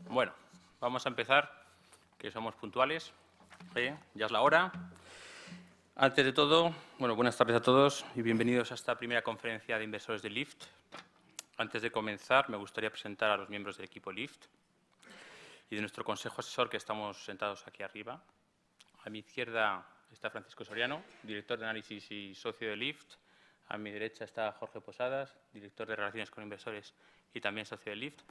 Bueno, vamos a empezar, que somos puntuales. Ya es la hora. Antes de todo, buenas tardes a todos y bienvenidos a esta primera conferencia de inversores de LIFT. Antes de comenzar, me gustaría presentar a los miembros del equipo LIFT y de nuestro consejo asesor, que estamos sentados aquí arriba. A mi izquierda está Francisco Soriano, director de análisis y socio de LIFT. A mi derecha está Jorge Posadas, director de relaciones con inversores y también socio de LIFT.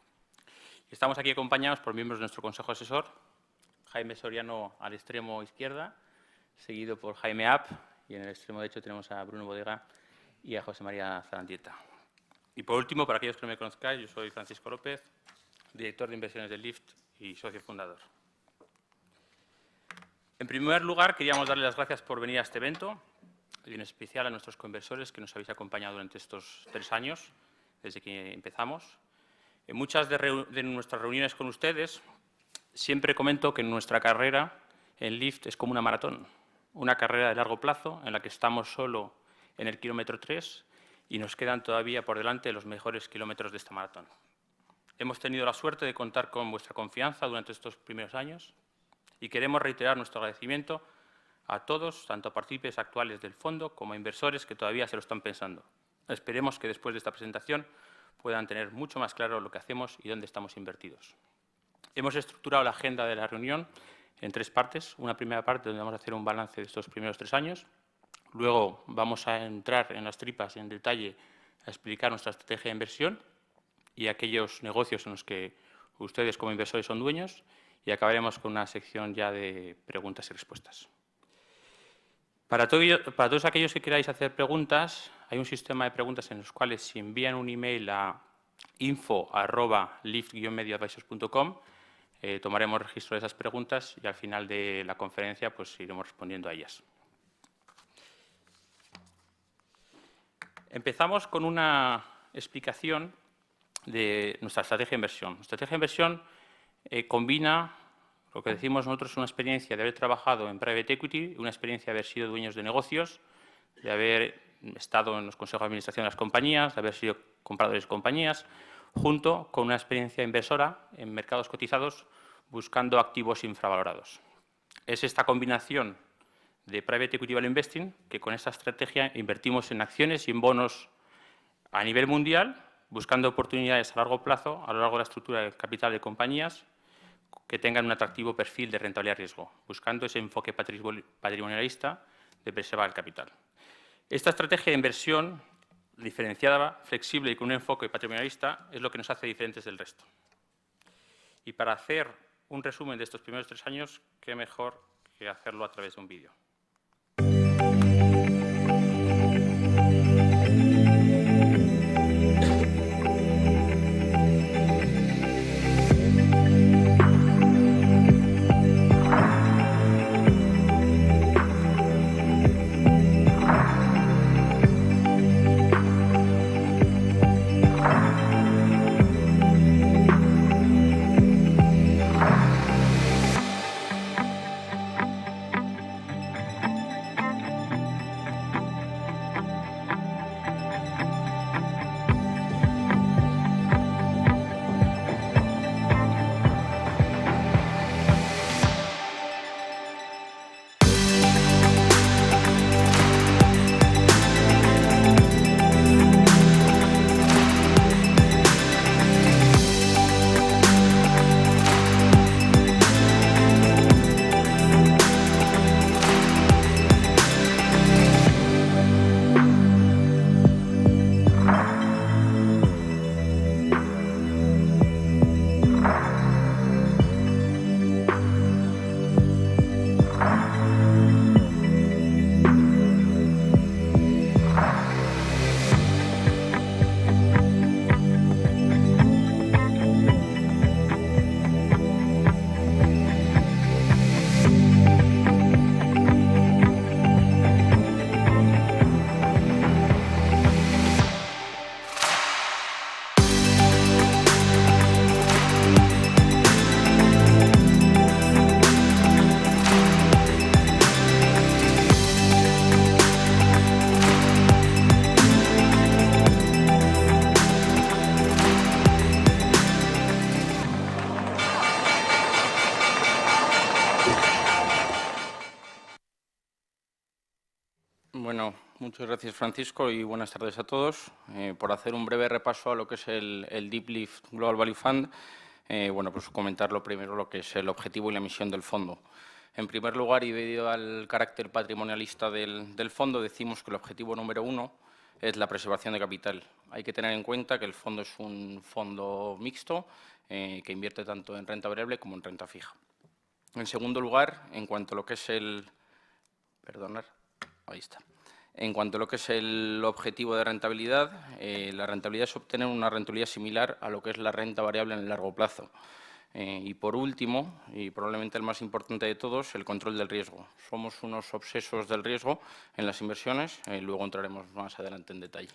Estamos aquí acompañados por miembros de nuestro consejo asesor, Jaime Soriano a la extremo izquierda, seguido por Jaime App, y en el extremo derecho tenemos a Bruno Bodega y a José María Zarandieta. Y por último, para aquellos que no me conozcáis, yo soy Francisco López, director de inversiones de LIFT y socio fundador. En primer lugar, queríamos darles las gracias por venir a este evento, y en especial a nuestros coinversores que nos habéis acompañado durante estos 3 años, desde que empezamos. En muchas de nuestras reuniones con ustedes siempre comento que nuestra carrera en LIFT es como una maratón, una carrera de largo plazo en la que estamos solo en el kilómetro 3 y nos quedan todavía por delante los mejores kilómetros de esta maratón. Hemos tenido la suerte de contar con vuestra confianza durante estos primeros años y queremos reiterar nuestro agradecimiento a todos, tanto a partícipes actuales del fondo como a inversores que todavía se lo están pensando. Esperemos que después de esta presentación puedan tener mucho más claro lo que hacemos y dónde estamos invertidos. Hemos estructurado la agenda de la reunión en 3 partes. Una primera parte donde vamos a hacer un balance de estos primeros 3 años. Luego vamos a entrar en las tripas en detalle a explicar nuestra estrategia de inversión y aquellos negocios en los que ustedes como inversores son dueños. Y acabaremos con una sección ya de preguntas y respuestas. Para todos aquellos que queráis hacer preguntas, hay un sistema de preguntas en los cuales, si envían un email a info@lift-medioadvisors.com, tomaremos registro de esas preguntas y al final de la conferencia pues iremos respondiendo a ellas. Empezamos con una explicación de nuestra estrategia de inversión. Nuestra estrategia de inversión combina lo que decimos nosotros, una experiencia de haber trabajado en private equity, una experiencia de haber sido dueños de negocios, de haber estado en los consejos de administración de las compañías, de haber sido compradores de compañías, junto con una experiencia inversora en mercados cotizados buscando activos infravalorados. Es esta combinación de private equity value investing que con esta estrategia invertimos en acciones y en bonos a nivel mundial, buscando oportunidades a largo plazo a lo largo de la estructura del capital de compañías que tengan un atractivo perfil de rentabilidad riesgo, buscando ese enfoque patrimonialista de preservar el capital. Esta estrategia de inversión diferenciada, flexible y con un enfoque patrimonialista es lo que nos hace diferentes del resto. Y para hacer un resumen de estos primeros 3 años, qué mejor que hacerlo a través de un vídeo. Bueno, muchas gracias, Francisco, y buenas tardes a todos. Por hacer un breve repaso a lo que es el Deep Lift Global Value Fund, bueno, pues comentar lo primero lo que es el objetivo y la misión del fondo. En primer lugar, y debido al carácter patrimonialista del fondo, decimos que el objetivo número 1 es la preservación de capital. Hay que tener en cuenta que el fondo es un fondo mixto que invierte tanto en renta variable como en renta fija. En segundo lugar, en cuanto a lo que es ahí está. En cuanto a lo que es el objetivo de rentabilidad, la rentabilidad es obtener una rentabilidad similar a lo que es la renta variable en el largo plazo. Y por último, y probablemente el más importante de todos, el control del riesgo. Somos unos obsesos del riesgo en las inversiones, luego entraremos más adelante en detalle.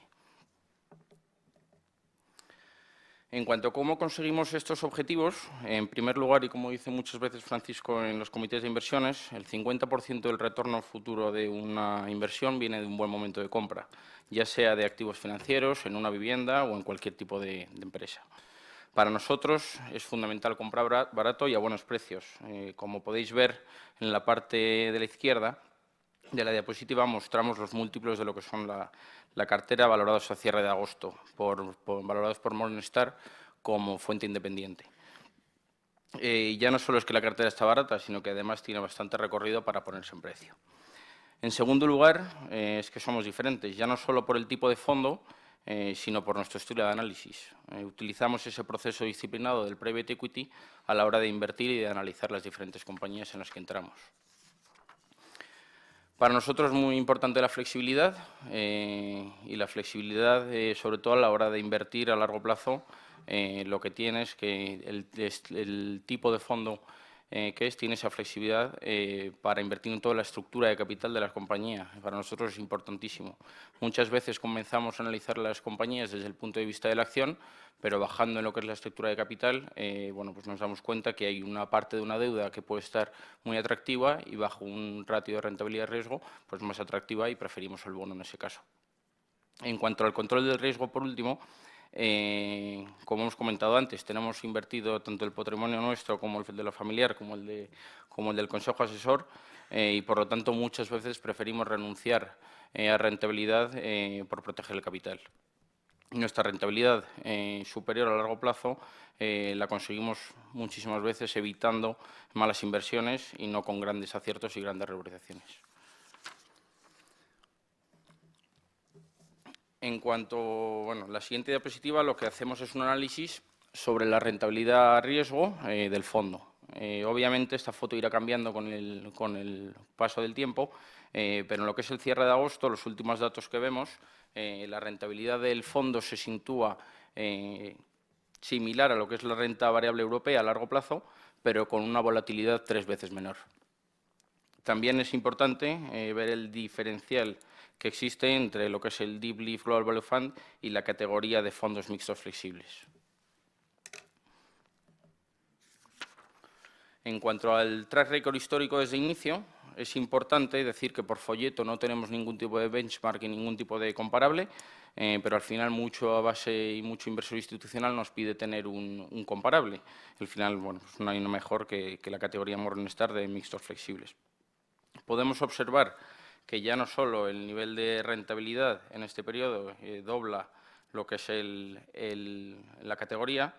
En cuanto a cómo conseguimos estos objetivos, en primer lugar, y como dice muchas veces Francisco en los comités de inversiones, el 50% del retorno futuro de una inversión viene de un buen momento de compra, ya sea de activos financieros, en una vivienda o en cualquier tipo de empresa. Para nosotros es fundamental comprar barato y a buenos precios. Como podéis ver en la parte de la izquierda de la diapositiva mostramos los múltiplos de lo que son la cartera valorados a cierre de agosto, valorados por Morningstar como fuente independiente. Ya no solo es que la cartera está barata, sino que además tiene bastante recorrido para ponerse en precio. En segundo lugar, es que somos diferentes, ya no solo por el tipo de fondo, sino por nuestro estilo de análisis. Utilizamos ese proceso disciplinado del private equity a la hora de invertir y de analizar las diferentes compañías en las que entramos. Para nosotros es muy importante la flexibilidad y la flexibilidad, sobre todo a la hora de invertir a largo plazo, lo que tiene es que el tipo de fondo tiene esa flexibilidad para invertir en toda la estructura de capital de las compañías. Para nosotros es importantísimo. Muchas veces comenzamos a analizar las compañías desde el punto de vista de la acción, pero bajando en lo que es la estructura de capital, bueno, pues nos damos cuenta que hay una parte de una deuda que puede estar muy atractiva y bajo un ratio de rentabilidad-riesgo pues más atractiva y preferimos el bono en ese caso. En cuanto al control del riesgo, por último, como hemos comentado antes, tenemos invertido tanto el patrimonio nuestro como el de lo familiar como el del consejo asesor y, por lo tanto, muchas veces preferimos renunciar a rentabilidad por proteger el capital. Nuestra rentabilidad superior a largo plazo la conseguimos muchísimas veces evitando malas inversiones y no con grandes aciertos y grandes revalorizaciones. En cuanto a la siguiente diapositiva, lo que hacemos es un análisis sobre la rentabilidad-riesgo del fondo. Obviamente, esta foto irá cambiando con el paso del tiempo, pero en lo que es el cierre de agosto, los últimos datos que vemos, la rentabilidad del fondo se sitúa similar a lo que es la renta variable europea a largo plazo, pero con una volatilidad 3 veces menor. También es importante ver el diferencial que existe entre lo que es el Deep Lift Global Value Fund y la categoría de fondos mixtos flexibles. En cuanto al track record histórico desde inicio, es importante decir que por folleto no tenemos ningún tipo de benchmark y ningún tipo de comparable, pero al final mucho base y mucho inversor institucional nos pide tener un comparable. Al final, bueno, pues no hay uno mejor que la categoría Morningstar de mixtos flexibles. Podemos observar que ya no solo el nivel de rentabilidad en este periodo dobla lo que es la categoría,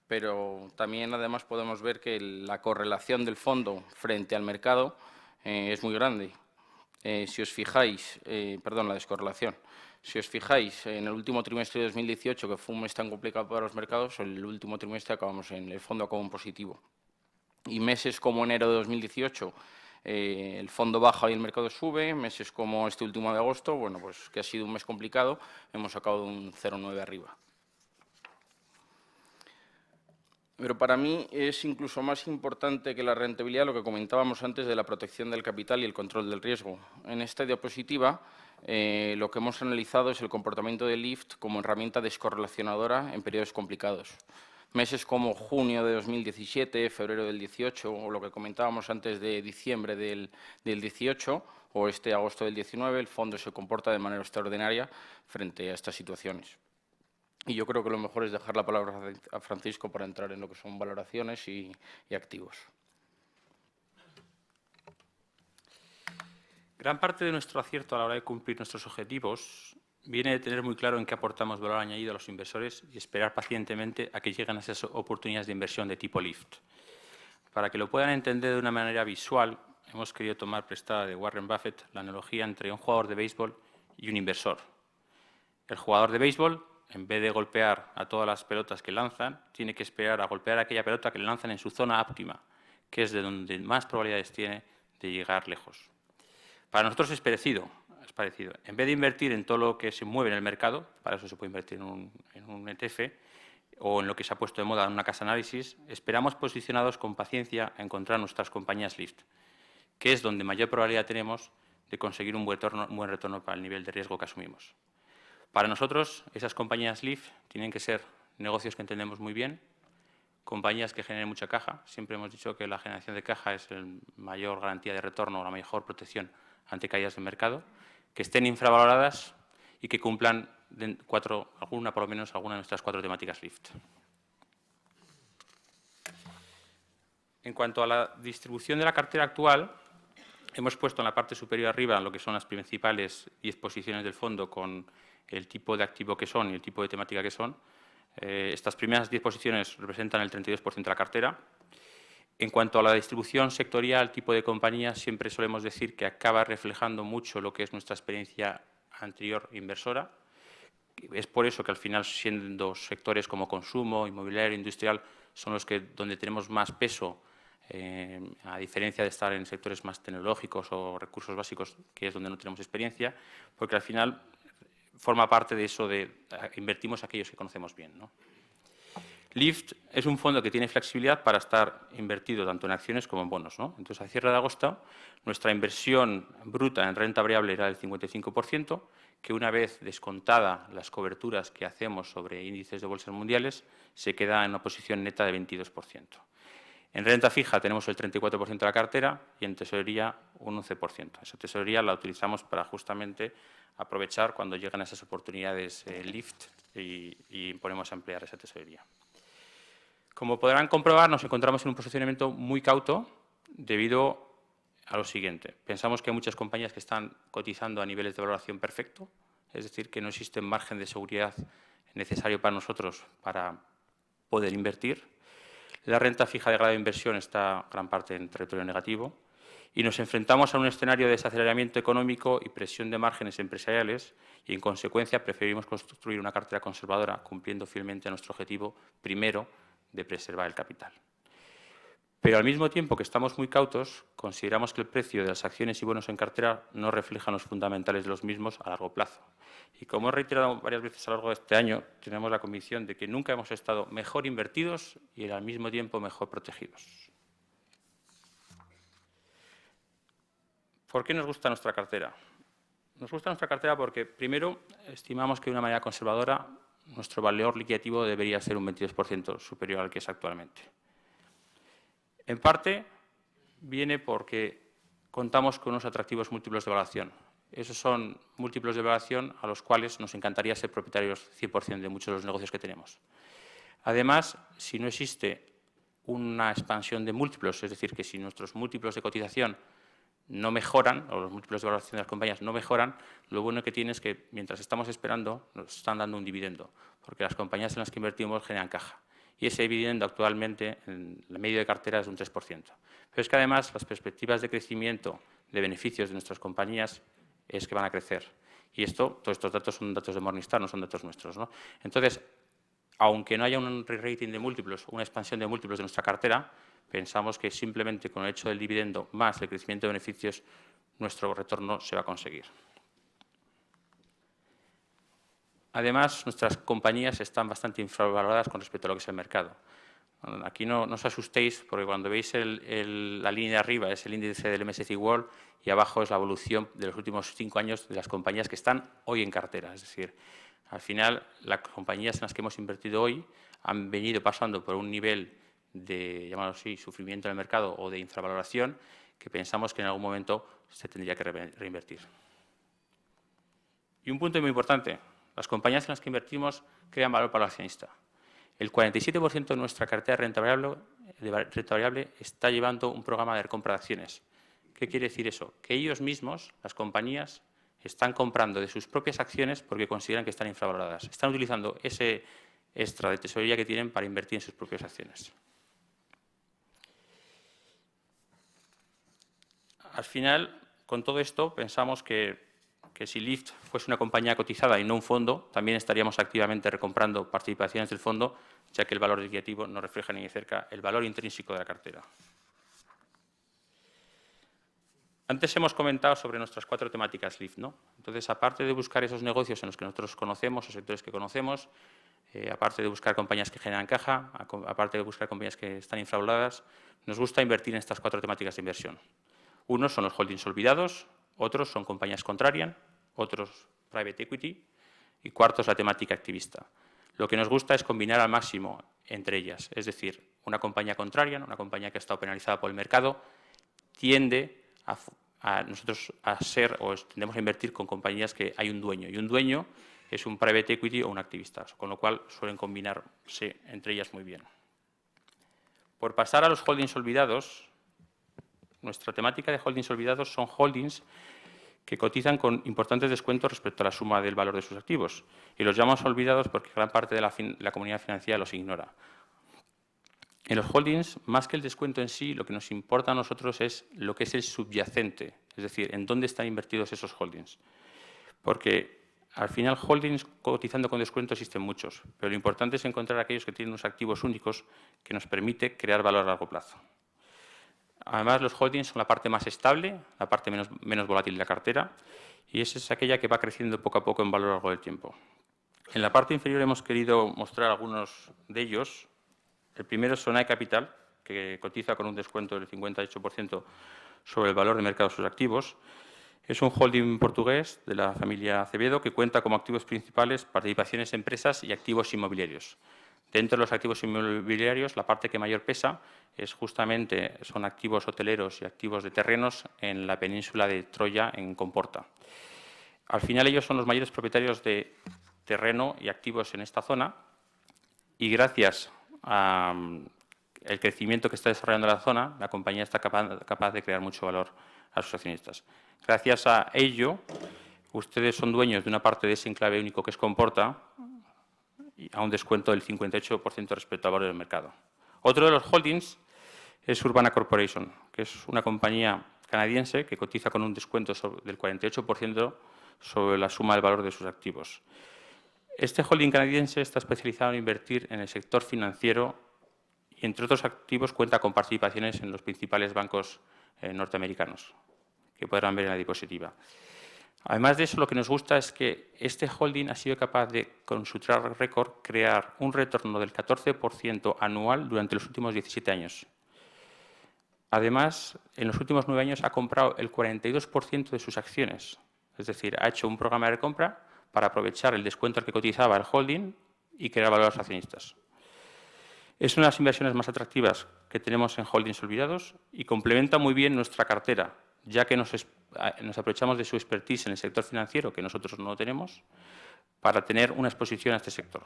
pero también además podemos ver que la correlación del fondo frente al mercado es muy grande. Si os fijáis, la descorrelación. Si os fijáis, en el último trimestre de 2018, que fue un mes tan complicado para los mercados, el último trimestre el fondo acabó en positivo. Y meses como enero de 2018, el fondo baja y el mercado sube. Meses como este último de agosto, bueno, pues que ha sido un mes complicado, hemos sacado un 0,9 arriba. Pero para mí es incluso más importante que la rentabilidad lo que comentábamos antes de la protección del capital y el control del riesgo. En esta diapositiva lo que hemos analizado es el comportamiento del LIFT como herramienta descorrelacionadora en periodos complicados. Meses como junio de 2017, febrero del 18 o lo que comentábamos antes de diciembre del 18 o este agosto del 19, el fondo se comporta de manera extraordinaria frente a estas situaciones. Y yo creo que lo mejor es dejar la palabra a Francisco para entrar en lo que son valoraciones y activos. Gran parte de nuestro acierto a la hora de cumplir nuestros objetivos viene de tener muy claro en qué aportamos valor añadido a los inversores y esperar pacientemente a que lleguen esas oportunidades de inversión de tipo LIFT. Para que lo puedan entender de una manera visual, hemos querido tomar prestada de Warren Buffett la analogía entre un jugador de béisbol y un inversor. El jugador de béisbol, en vez de golpear a todas las pelotas que lanzan, tiene que esperar a golpear aquella pelota que le lanzan en su zona óptima, que es de donde más probabilidades tiene de llegar lejos. Para nosotros es parecido. En vez de invertir en todo lo que se mueve en el mercado, para eso se puede invertir en un ETF, o en lo que se ha puesto de moda en una casa de análisis, esperamos posicionados con paciencia a encontrar nuestras compañías LIFT, que es donde mayor probabilidad tenemos de conseguir un buen retorno para el nivel de riesgo que asumimos. Para nosotros, esas compañías LIFT tienen que ser negocios que entendemos muy bien, compañías que generen mucha caja. Siempre hemos dicho que la generación de caja es la mayor garantía de retorno, la mejor protección ante caídas de mercado, que estén infravaloradas y que cumplan por lo menos alguna de nuestras 4 temáticas LIFT. En cuanto a la distribución de la cartera actual, hemos puesto en la parte superior arriba lo que son las principales 10 posiciones del fondo con el tipo de activo que son y el tipo de temática que son. Estas primeras 10 posiciones representan el 32% de la cartera. En cuanto a la distribución sectorial, tipo de compañía, siempre solemos decir que acaba reflejando mucho lo que es nuestra experiencia anterior inversora. Es por eso que al final, siendo sectores como consumo, inmobiliario, industrial, son los que donde tenemos más peso, a diferencia de estar en sectores más tecnológicos o recursos básicos, que es donde no tenemos experiencia, porque al final forma parte de eso de invertimos aquellos que conocemos bien, ¿no? LIFT es un fondo que tiene flexibilidad para estar invertido tanto en acciones como en bonos, ¿no? Entonces, a cierre de agosto, nuestra inversión bruta en renta variable era del 55%, que una vez descontada las coberturas que hacemos sobre índices de bolsas mundiales, se queda en una posición neta de 22%. En renta fija tenemos el 34% de la cartera y en tesorería un 11%. Esa tesorería la utilizamos para justamente aprovechar cuando llegan esas oportunidades LIFT y ponemos a emplear esa tesorería. Como podrán comprobar, nos encontramos en un posicionamiento muy cauto debido a lo siguiente. Pensamos que hay muchas compañías que están cotizando a niveles de valoración perfecto, es decir, que no existe margen de seguridad necesario para nosotros para poder invertir. La renta fija de grado de inversión está gran parte en territorio negativo y nos enfrentamos a un escenario de desaceleramiento económico y presión de márgenes empresariales y, en consecuencia, preferimos construir una cartera conservadora cumpliendo fielmente a nuestro objetivo primero de preservar el capital. Pero al mismo tiempo que estamos muy cautos, consideramos que el precio de las acciones y bonos en cartera no reflejan los fundamentales de los mismos a largo plazo. Y como he reiterado varias veces a lo largo de este año, tenemos la convicción de que nunca hemos estado mejor invertidos y al mismo tiempo mejor protegidos. ¿Por qué nos gusta nuestra cartera? Nos gusta nuestra cartera porque, primero, estimamos que de una manera conservadora nuestro valor liquidativo debería ser un 22% superior al que es actualmente. En parte, viene porque contamos con unos atractivos múltiplos de valoración. Esos son múltiplos de valoración a los cuales nos encantaría ser propietarios 100% de muchos de los negocios que tenemos. Además, si no existe una expansión de múltiplos, es decir, que si nuestros múltiplos de cotización no mejoran, o los múltiplos de valoración de las compañías no mejoran, lo bueno que tiene es que mientras estamos esperando nos están dando un dividendo, porque las compañías en las que invertimos generan caja. Y ese dividendo actualmente en el medio de cartera es de un 3%. Pero es que además las perspectivas de crecimiento de beneficios de nuestras compañías es que van a crecer. Y todos estos datos son datos de Morningstar, no son datos nuestros, ¿no? Entonces, aunque no haya un re-rating de múltiplos, una expansión de múltiplos de nuestra cartera, pensamos que simplemente con el hecho del dividendo más el crecimiento de beneficios, nuestro retorno se va a conseguir. Además, nuestras compañías están bastante infravaloradas con respecto a lo que es el mercado. Aquí no os asustéis, porque cuando veis la línea de arriba es el índice del MSCI World y abajo es la evolución de los últimos 5 años de las compañías que están hoy en cartera. Es decir, al final, las compañías en las que hemos invertido hoy han venido pasando por un nivel de, llamarlo así, sufrimiento en el mercado o de infravaloración que pensamos que en algún momento se tendría que reinvertir. Y un punto muy importante, las compañías en las que invertimos crean valor para el accionista. El 47% de nuestra cartera de renta variable está llevando un programa de recompra de acciones, ¿Qué quiere decir eso? Que ellos mismos, las compañías, están comprando de sus propias acciones porque consideran que están infravaloradas. Están utilizando ese extra de tesorería que tienen para invertir en sus propias acciones. Al final, con todo esto, pensamos que si Lyft fuese una compañía cotizada y no un fondo, también estaríamos activamente recomprando participaciones del fondo, ya que el valor liquidativo no refleja ni de cerca el valor intrínseco de la cartera. Antes hemos comentado sobre nuestras 4 temáticas Lyft, ¿no? Entonces, aparte de buscar esos negocios en los que nosotros conocemos, o sectores que conocemos, aparte de buscar compañías que generan caja, aparte de buscar compañías que están infravaloradas, nos gusta invertir en estas 4 temáticas de inversión. Unos son los holdings olvidados, otros son compañías contrarian, otros private equity y cuarto es la temática activista. Lo que nos gusta es combinar al máximo entre ellas, es decir, una compañía contrarian, una compañía que ha estado penalizada por el mercado, tiende nosotros a ser o tendemos a invertir con compañías que hay un dueño, y un dueño es un private equity o un activista, con lo cual suelen combinarse entre ellas muy bien. Por pasar a los holdings olvidados, nuestra temática de holdings olvidados son holdings que cotizan con importantes descuentos respecto a la suma del valor de sus activos, y los llamamos olvidados porque gran parte de la comunidad financiera los ignora. En los holdings, más que el descuento en sí, lo que nos importa a nosotros es lo que es el subyacente, es decir, en dónde están invertidos esos holdings. Porque al final, holdings cotizando con descuento existen muchos, pero lo importante es encontrar aquellos que tienen unos activos únicos que nos permite crear valor a largo plazo. Además, los holdings son la parte más estable, la parte menos volátil de la cartera, y esa es aquella que va creciendo poco a poco en valor a lo largo del tiempo. En la parte inferior hemos querido mostrar algunos de ellos. El primero es Sonae Capital, que cotiza con un descuento del 58% sobre el valor de mercado de sus activos. Es un holding portugués de la familia Acevedo que cuenta como activos principales participaciones en empresas y activos inmobiliarios. Dentro de los activos inmobiliarios, la parte que mayor pesa son activos hoteleros y activos de terrenos en la península de Troya, en Comporta. Al final, ellos son los mayores propietarios de terreno y activos en esta zona, y gracias al crecimiento que está desarrollando la zona, la compañía está capaz de crear mucho valor a sus accionistas. Gracias a ello, ustedes son dueños de una parte de ese enclave único que es Comporta, a un descuento del 58% respecto al valor del mercado. Otro de los holdings es Urbana Corporation, que es una compañía canadiense que cotiza con un descuento del 48% sobre la suma del valor de sus activos. Este holding canadiense está especializado en invertir en el sector financiero y, entre otros activos, cuenta con participaciones en los principales bancos norteamericanos, que podrán ver en la diapositiva. Además de eso, lo que nos gusta es que este holding ha sido capaz de, con su track record, crear un retorno del 14% anual durante los últimos 17 años. Además, en los últimos 9 años ha comprado el 42% de sus acciones, es decir, ha hecho un programa de recompra para aprovechar el descuento al que cotizaba el holding y crear valor a los accionistas. Es una de las inversiones más atractivas que tenemos en holdings olvidados y complementa muy bien nuestra cartera, ya que nos aprovechamos de su expertise en el sector financiero, que nosotros no tenemos, para tener una exposición a este sector.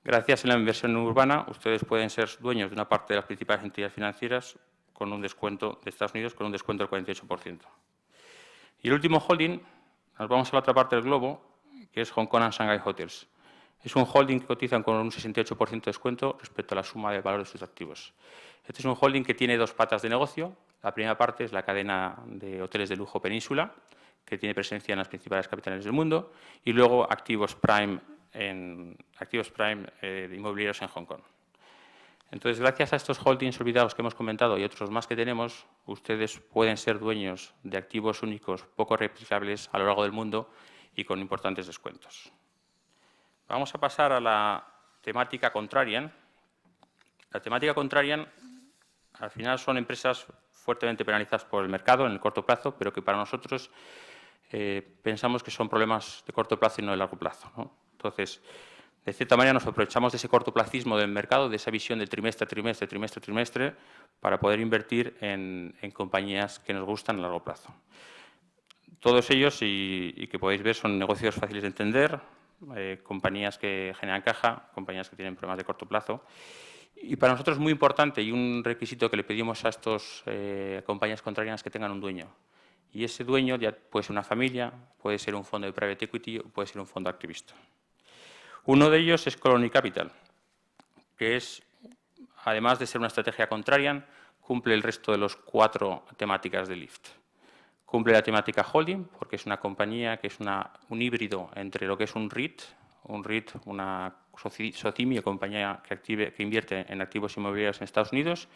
Gracias a la inversión urbana, ustedes pueden ser dueños de una parte de las principales entidades financieras con un descuento de Estados Unidos, con un descuento del 48%. Y el último holding, nos vamos a la otra parte del globo, que es Hong Kong and Shanghai Hotels. Es un holding que cotiza con un 68% de descuento respecto a la suma del valor de sus activos. Este es un holding que tiene 2 patas de negocio. La primera parte es la cadena de hoteles de lujo Península, que tiene presencia en las principales capitales del mundo, y luego activos prime inmobiliarios en Hong Kong. Entonces, gracias a estos holdings olvidados que hemos comentado y otros más que tenemos, ustedes pueden ser dueños de activos únicos poco replicables a lo largo del mundo y con importantes descuentos. Vamos a pasar a la temática contrarian. La temática contrarian, al final, son empresas fuertemente penalizadas por el mercado en el corto plazo, pero que para nosotros pensamos que son problemas de corto plazo y no de largo plazo, ¿no? Entonces, de cierta manera, nos aprovechamos de ese cortoplacismo del mercado, de esa visión de trimestre a trimestre, trimestre a trimestre, para poder invertir en compañías que nos gustan a largo plazo. Todos ellos, y que podéis ver, son negocios fáciles de entender, compañías que generan caja, compañías que tienen problemas de corto plazo Y para nosotros es muy importante y un requisito que le pedimos a estas compañías contrarianas que tengan un dueño. Y ese dueño ya puede ser una familia, puede ser un fondo de private equity o puede ser un fondo activista. Uno de ellos es Colony Capital, que es, además de ser una estrategia contrarian, cumple el resto de las 4 temáticas de LIFT. Cumple la temática holding, porque es una compañía que es un híbrido entre lo que es un REIT, una socimi, compañía que invierte en activos inmobiliarios en Estados Unidos,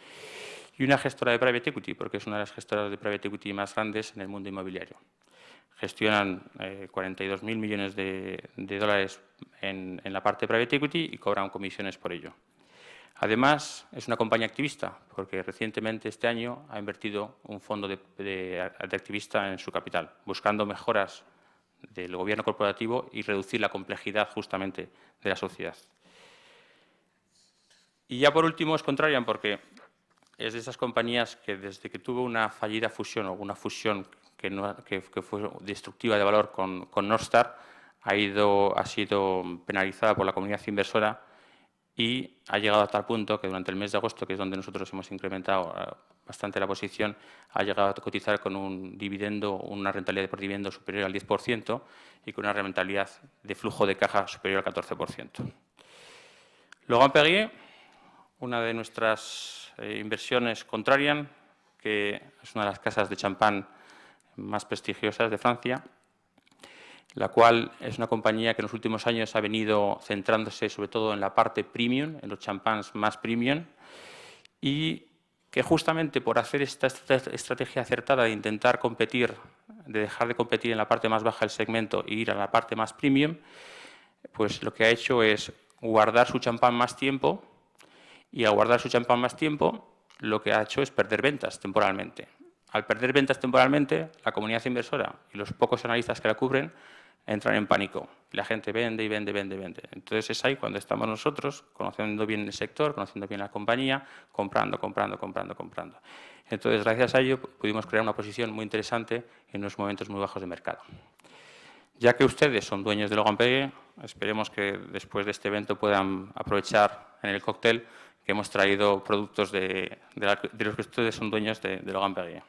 y una gestora de private equity, porque es una de las gestoras de private equity más grandes en el mundo inmobiliario. Gestionan 42.000 millones de dólares en la parte de private equity y cobran comisiones por ello. Además, es una compañía activista, porque recientemente este año ha invertido un fondo de activista en su capital, buscando mejoras del gobierno corporativo y reducir la complejidad justamente de la sociedad. Y ya por último es contrarian porque es de esas compañías que desde que tuvo una fallida fusión o una fusión que fue destructiva de valor con Northstar, ha sido penalizada por la comunidad inversora y ha llegado a tal punto que durante el mes de agosto, que es donde nosotros hemos incrementado bastante la posición, ha llegado a cotizar con un dividendo, una rentabilidad por dividendo superior al 10% y con una rentabilidad de flujo de caja superior al 14%. Logan Perrier, una de nuestras inversiones contrarian, que es una de las casas de champán más prestigiosas de Francia, la cual es una compañía que en los últimos años ha venido centrándose sobre todo en la parte premium, en los champáns más premium, y que justamente por hacer esta estrategia acertada de intentar competir, de dejar de competir en la parte más baja del segmento e ir a la parte más premium, pues lo que ha hecho es guardar su champán más tiempo, y al guardar su champán más tiempo, lo que ha hecho es perder ventas temporalmente. Al perder ventas temporalmente, la comunidad inversora y los pocos analistas que la cubren entran en pánico. La gente vende y vende, vende, vende. Entonces es ahí cuando estamos nosotros, conociendo bien el sector, conociendo bien la compañía, comprando. Entonces, gracias a ello, pudimos crear una posición muy interesante en unos momentos muy bajos de mercado. Ya que ustedes son dueños de Logan Perrier, esperemos que después de este evento puedan aprovechar en el cóctel que hemos traído productos de los que ustedes son dueños de Logan Perrier.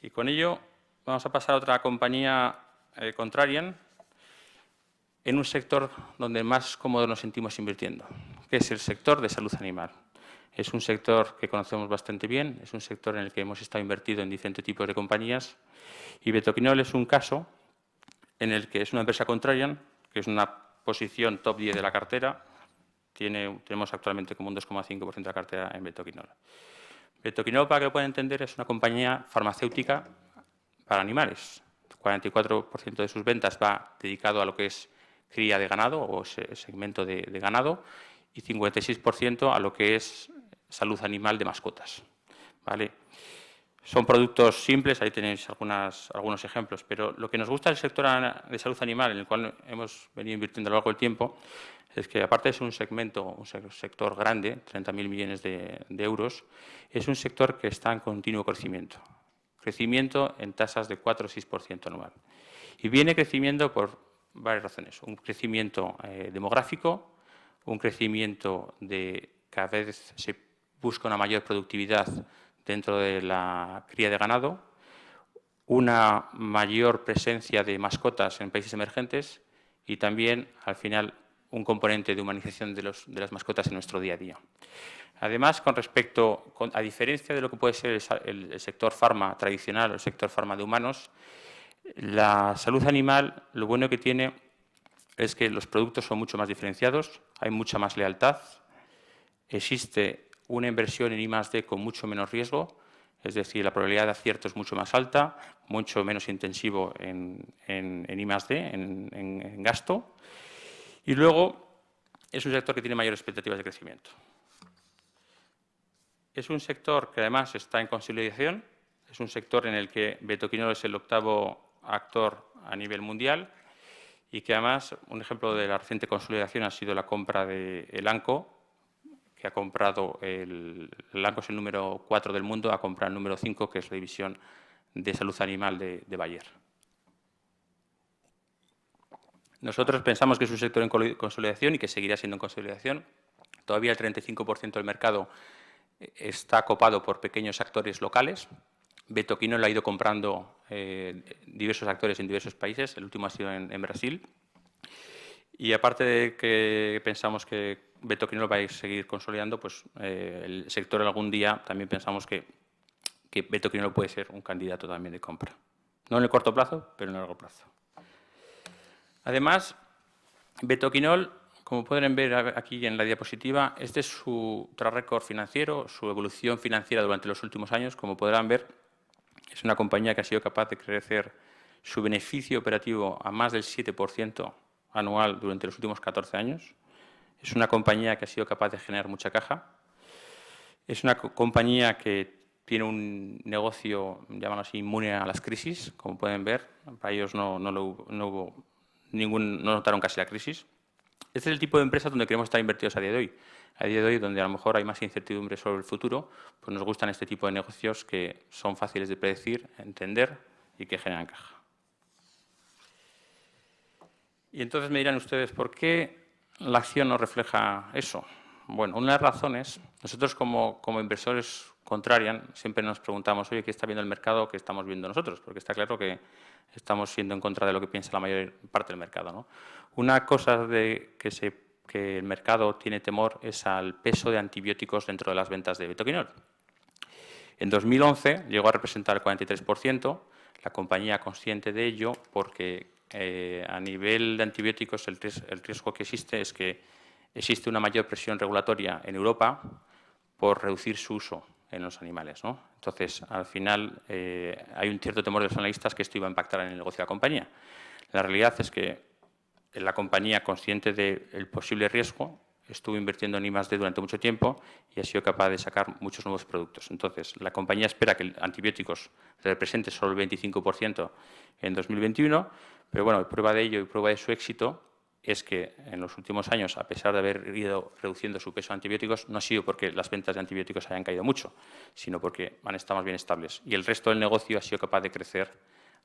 Y con ello vamos a pasar a otra compañía contrarian en un sector donde más cómodos nos sentimos invirtiendo, que es el sector de salud animal. Es un sector que conocemos bastante bien, es un sector en el que hemos estado invertido en diferentes tipos de compañías y Betoquinol es un caso en el que es una empresa contrarian, que es una posición top 10 de la cartera. Tenemos actualmente como un 2,5% de la cartera en Betoquinol. Betoquinol, para que lo puedan entender, es una compañía farmacéutica para animales. El 44% de sus ventas va dedicado a lo que es cría de ganado o segmento de ganado y 56% a lo que es salud animal de mascotas. ¿Vale? Son productos simples, ahí tenéis algunos ejemplos, pero lo que nos gusta del sector de salud animal, en el cual hemos venido invirtiendo a lo largo del tiempo, es que aparte de ser un sector grande, 30.000 millones de euros, es un sector que está en continuo crecimiento. Crecimiento en tasas de 4 o 6% anual. Y viene crecimiento por varias razones. Un crecimiento demográfico, un crecimiento de cada vez se busca una mayor productividad dentro de la cría de ganado, una mayor presencia de mascotas en países emergentes y también, al final, un componente de humanización de las mascotas en nuestro día a día. Además, a diferencia de lo que puede ser el sector farma tradicional o el sector farma de humanos, la salud animal, lo bueno que tiene es que los productos son mucho más diferenciados, hay mucha más lealtad, existe una inversión en I+D con mucho menos riesgo, es decir, la probabilidad de acierto es mucho más alta, mucho menos intensivo en I+D, en gasto, y luego es un sector que tiene mayores expectativas de crecimiento. Es un sector que además está en consolidación, es un sector en el que Betoquinol es el 8º actor a nivel mundial y que además un ejemplo de la reciente consolidación ha sido la compra de Elanco, que ha comprado, Elanco es el número 4 del mundo, ha comprado el número 5, que es la división de salud animal de Bayer. Nosotros pensamos que es un sector en consolidación y que seguirá siendo en consolidación. Todavía el 35% del mercado está copado por pequeños actores locales. Betoquinol ha ido comprando diversos actores en diversos países, el último ha sido en Brasil. Y aparte de que pensamos que Betoquinol va a seguir consolidando, pues el sector algún día también pensamos que Betoquinol puede ser un candidato también de compra. No en el corto plazo, pero en el largo plazo. Además, Betoquinol, como pueden ver aquí en la diapositiva, este es su track record financiero, su evolución financiera durante los últimos años. Como podrán ver, es una compañía que ha sido capaz de crecer su beneficio operativo a más del 7% anual durante los últimos 14 años. Es una compañía que ha sido capaz de generar mucha caja. Es una compañía que tiene un negocio, llaman así, inmune a las crisis, como pueden ver. Para ellos no notaron casi la crisis. Este es el tipo de empresas donde queremos estar invertidos a día de hoy. A día de hoy, donde a lo mejor hay más incertidumbre sobre el futuro, pues nos gustan este tipo de negocios que son fáciles de predecir, entender y que generan caja. Y entonces me dirán ustedes, ¿por qué la acción no refleja eso? Bueno, una de las razones, nosotros como inversores contrarian, siempre nos preguntamos, oye, ¿qué está viendo el mercado? ¿Qué estamos viendo nosotros? Porque está claro que estamos siendo en contra de lo que piensa la mayor parte del mercado, ¿no? Una cosa de que el mercado tiene temor es al peso de antibióticos dentro de las ventas de Betoquinol. En 2011 llegó a representar el 43%, la compañía consciente de ello, porque a nivel de antibióticos el riesgo que existe es que existe una mayor presión regulatoria en Europa por reducir su uso en los animales, ¿no? Entonces, al final, hay un cierto temor de los analistas que esto iba a impactar en el negocio de la compañía. La realidad es que la compañía, consciente del posible riesgo, estuvo invirtiendo en I+D durante mucho tiempo y ha sido capaz de sacar muchos nuevos productos. Entonces, la compañía espera que antibióticos represente solo el 25% en 2021, pero bueno, prueba de ello y prueba de su éxito es que en los últimos años, a pesar de haber ido reduciendo su peso de antibióticos, no ha sido porque las ventas de antibióticos hayan caído mucho, sino porque han estado más bien estables. Y el resto del negocio ha sido capaz de crecer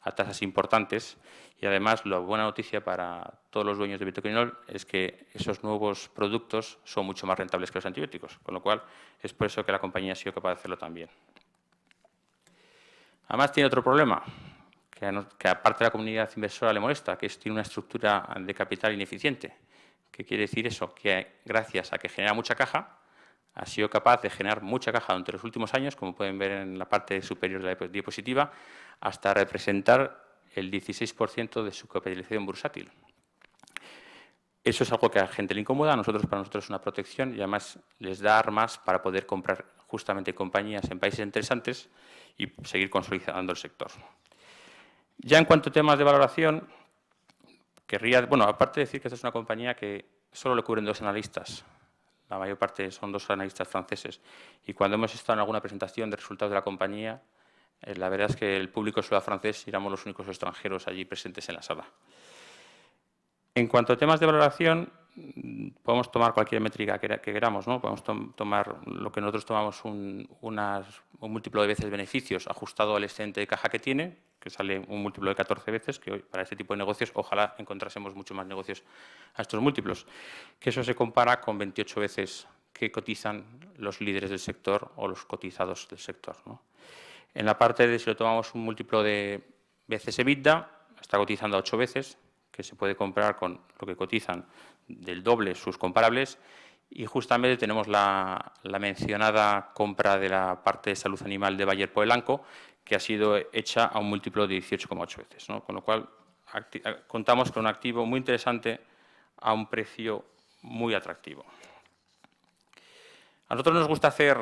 a tasas importantes y además la buena noticia para todos los dueños de Betoquinol es que esos nuevos productos son mucho más rentables que los antibióticos, con lo cual es por eso que la compañía ha sido capaz de hacerlo también. Además tiene otro problema, que aparte de la comunidad inversora le molesta, que es tiene una estructura de capital ineficiente. ¿Qué quiere decir eso? Que gracias a que genera mucha caja, ha sido capaz de generar mucha caja durante los últimos años, como pueden ver en la parte superior de la diapositiva, hasta representar el 16% de su capitalización bursátil. Eso es algo que a la gente le incomoda, para nosotros es una protección y además les da armas para poder comprar justamente compañías en países interesantes y seguir consolidando el sector. Ya en cuanto a temas de valoración, aparte de decir que esta es una compañía que solo le cubren 2 analistas, la mayor parte son 2 analistas franceses, y cuando hemos estado en alguna presentación de resultados de la compañía, la verdad es que el público solo francés y éramos los únicos extranjeros allí presentes en la sala. En cuanto a temas de valoración, podemos tomar cualquier métrica que queramos, ¿no? Podemos tomar lo que nosotros tomamos un múltiplo de veces beneficios ajustado al excedente de caja que tiene, que sale un múltiplo de 14 veces, que hoy para este tipo de negocios ojalá encontrásemos mucho más negocios a estos múltiplos, que eso se compara con 28 veces que cotizan los líderes del sector o los cotizados del sector, ¿no? En la parte de si lo tomamos un múltiplo de veces EBITDA, está cotizando a 8 veces, que se puede comprar con lo que cotizan del doble sus comparables, y justamente tenemos la mencionada compra de la parte de salud animal de Bayer por Elanco, que ha sido hecha a un múltiplo de 18,8 veces, ¿no? Con lo cual contamos con un activo muy interesante a un precio muy atractivo. A nosotros nos gusta hacer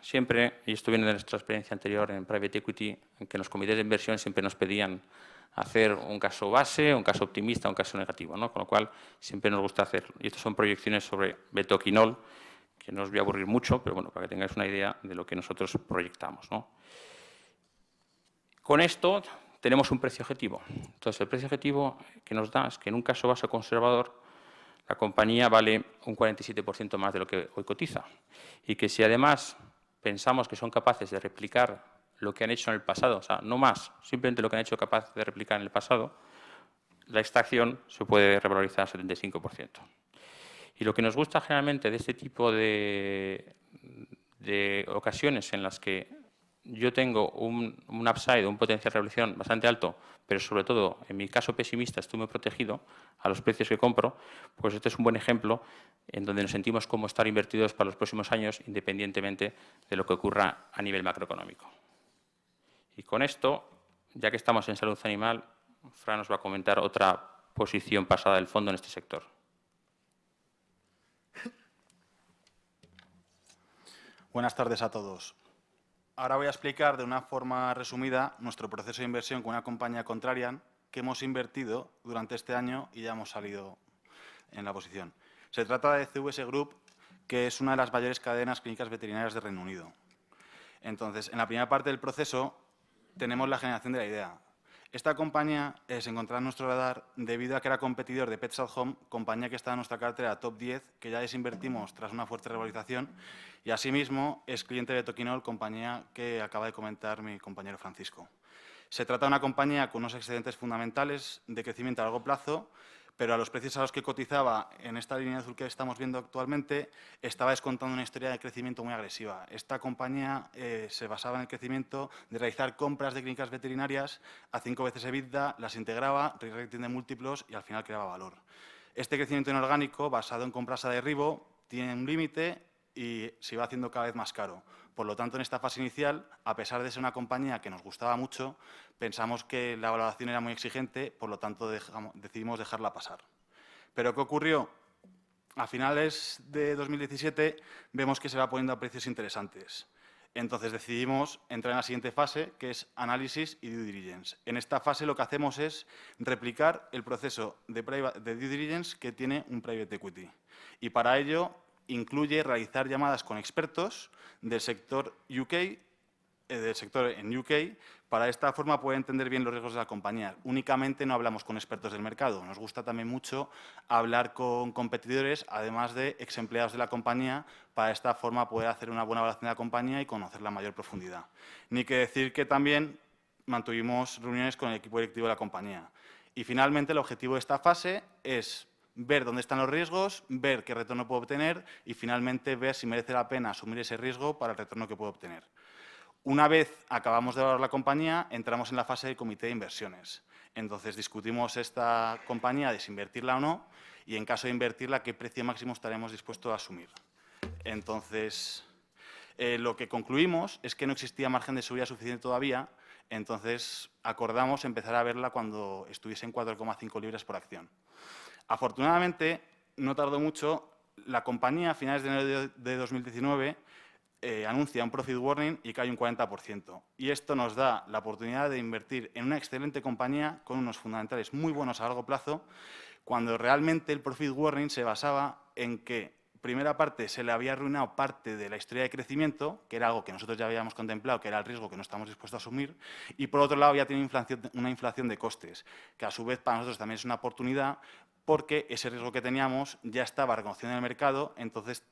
siempre, y esto viene de nuestra experiencia anterior en Private Equity, en que los comités de inversión siempre nos pedían hacer un caso base, un caso optimista, un caso negativo, ¿no? Con lo cual siempre nos gusta hacer, y estas son proyecciones sobre Betoquinol, que no os voy a aburrir mucho, pero bueno, para que tengáis una idea de lo que nosotros proyectamos, ¿no? Con esto tenemos un precio objetivo. Entonces, el precio objetivo que nos da es que en un caso base conservador la compañía vale un 47% más de lo que hoy cotiza. Y que si además pensamos que son capaces de replicar lo que han hecho en el pasado, o sea, no más, simplemente lo que han hecho capaz de replicar en el pasado, esta acción se puede revalorizar al 75%. Y lo que nos gusta generalmente de este tipo de ocasiones en las que yo tengo un upside, un potencial de revolución bastante alto, pero sobre todo, en mi caso pesimista, estoy muy protegido a los precios que compro, pues este es un buen ejemplo en donde nos sentimos como estar invertidos para los próximos años, independientemente de lo que ocurra a nivel macroeconómico. Y con esto, ya que estamos en salud animal, Fran nos va a comentar otra posición pasada del fondo en este sector. Buenas tardes a todos. Ahora voy a explicar de una forma resumida nuestro proceso de inversión con una compañía Contrarian que hemos invertido durante este año y ya hemos salido en la posición. Se trata de CVS Group, que es una de las mayores cadenas clínicas veterinarias de Reino Unido. Entonces, en la primera parte del proceso tenemos la generación de la idea. Esta compañía se encontraba en nuestro radar debido a que era competidor de Pets at Home, compañía que está en nuestra cartera top 10, que ya desinvertimos tras una fuerte revalorización, y asimismo es cliente de Toquinol, compañía que acaba de comentar mi compañero Francisco. Se trata de una compañía con unos excedentes fundamentales de crecimiento a largo plazo, pero a los precios a los que cotizaba en esta línea azul que estamos viendo actualmente, estaba descontando una historia de crecimiento muy agresiva. Esta compañía se basaba en el crecimiento de realizar compras de clínicas veterinarias a 5 veces EBITDA, las integraba, rating de múltiplos y al final creaba valor. Este crecimiento inorgánico, basado en compras a derribo, tiene un límite y se va haciendo cada vez más caro. Por lo tanto, en esta fase inicial, a pesar de ser una compañía que nos gustaba mucho, pensamos que la valoración era muy exigente, por lo tanto decidimos dejarla pasar. ¿Pero qué ocurrió? A finales de 2017 vemos que se va poniendo a precios interesantes. Entonces decidimos entrar en la siguiente fase, que es análisis y due diligence. En esta fase lo que hacemos es replicar el proceso de due diligence que tiene un private equity. Y para ello incluye realizar llamadas con expertos del sector en UK, para de esta forma poder entender bien los riesgos de la compañía. Únicamente no hablamos con expertos del mercado, nos gusta también mucho hablar con competidores, además de ex empleados de la compañía, para de esta forma poder hacer una buena evaluación de la compañía y conocerla a mayor profundidad. Ni que decir que también mantuvimos reuniones con el equipo directivo de la compañía. Y finalmente el objetivo de esta fase es ver dónde están los riesgos, ver qué retorno puedo obtener y finalmente ver si merece la pena asumir ese riesgo para el retorno que puedo obtener. Una vez acabamos de evaluar la compañía, entramos en la fase del comité de inversiones. Entonces, discutimos esta compañía, desinvertirla o no, y en caso de invertirla, qué precio máximo estaremos dispuestos a asumir. Entonces, lo que concluimos es que no existía margen de subida suficiente todavía, entonces acordamos empezar a verla cuando estuviese en 4,5 libras por acción. Afortunadamente, no tardó mucho, la compañía a finales de enero de 2019 anuncia un profit warning y cae un 40%. Y esto nos da la oportunidad de invertir en una excelente compañía con unos fundamentales muy buenos a largo plazo, cuando realmente el profit warning se basaba en que, primera parte, se le había arruinado parte de la historia de crecimiento, que era algo que nosotros ya habíamos contemplado, que era el riesgo que no estamos dispuestos a asumir, y por otro lado había tenido una inflación de costes, que a su vez para nosotros también es una oportunidad, porque ese riesgo que teníamos ya estaba reconocido en el mercado, entonces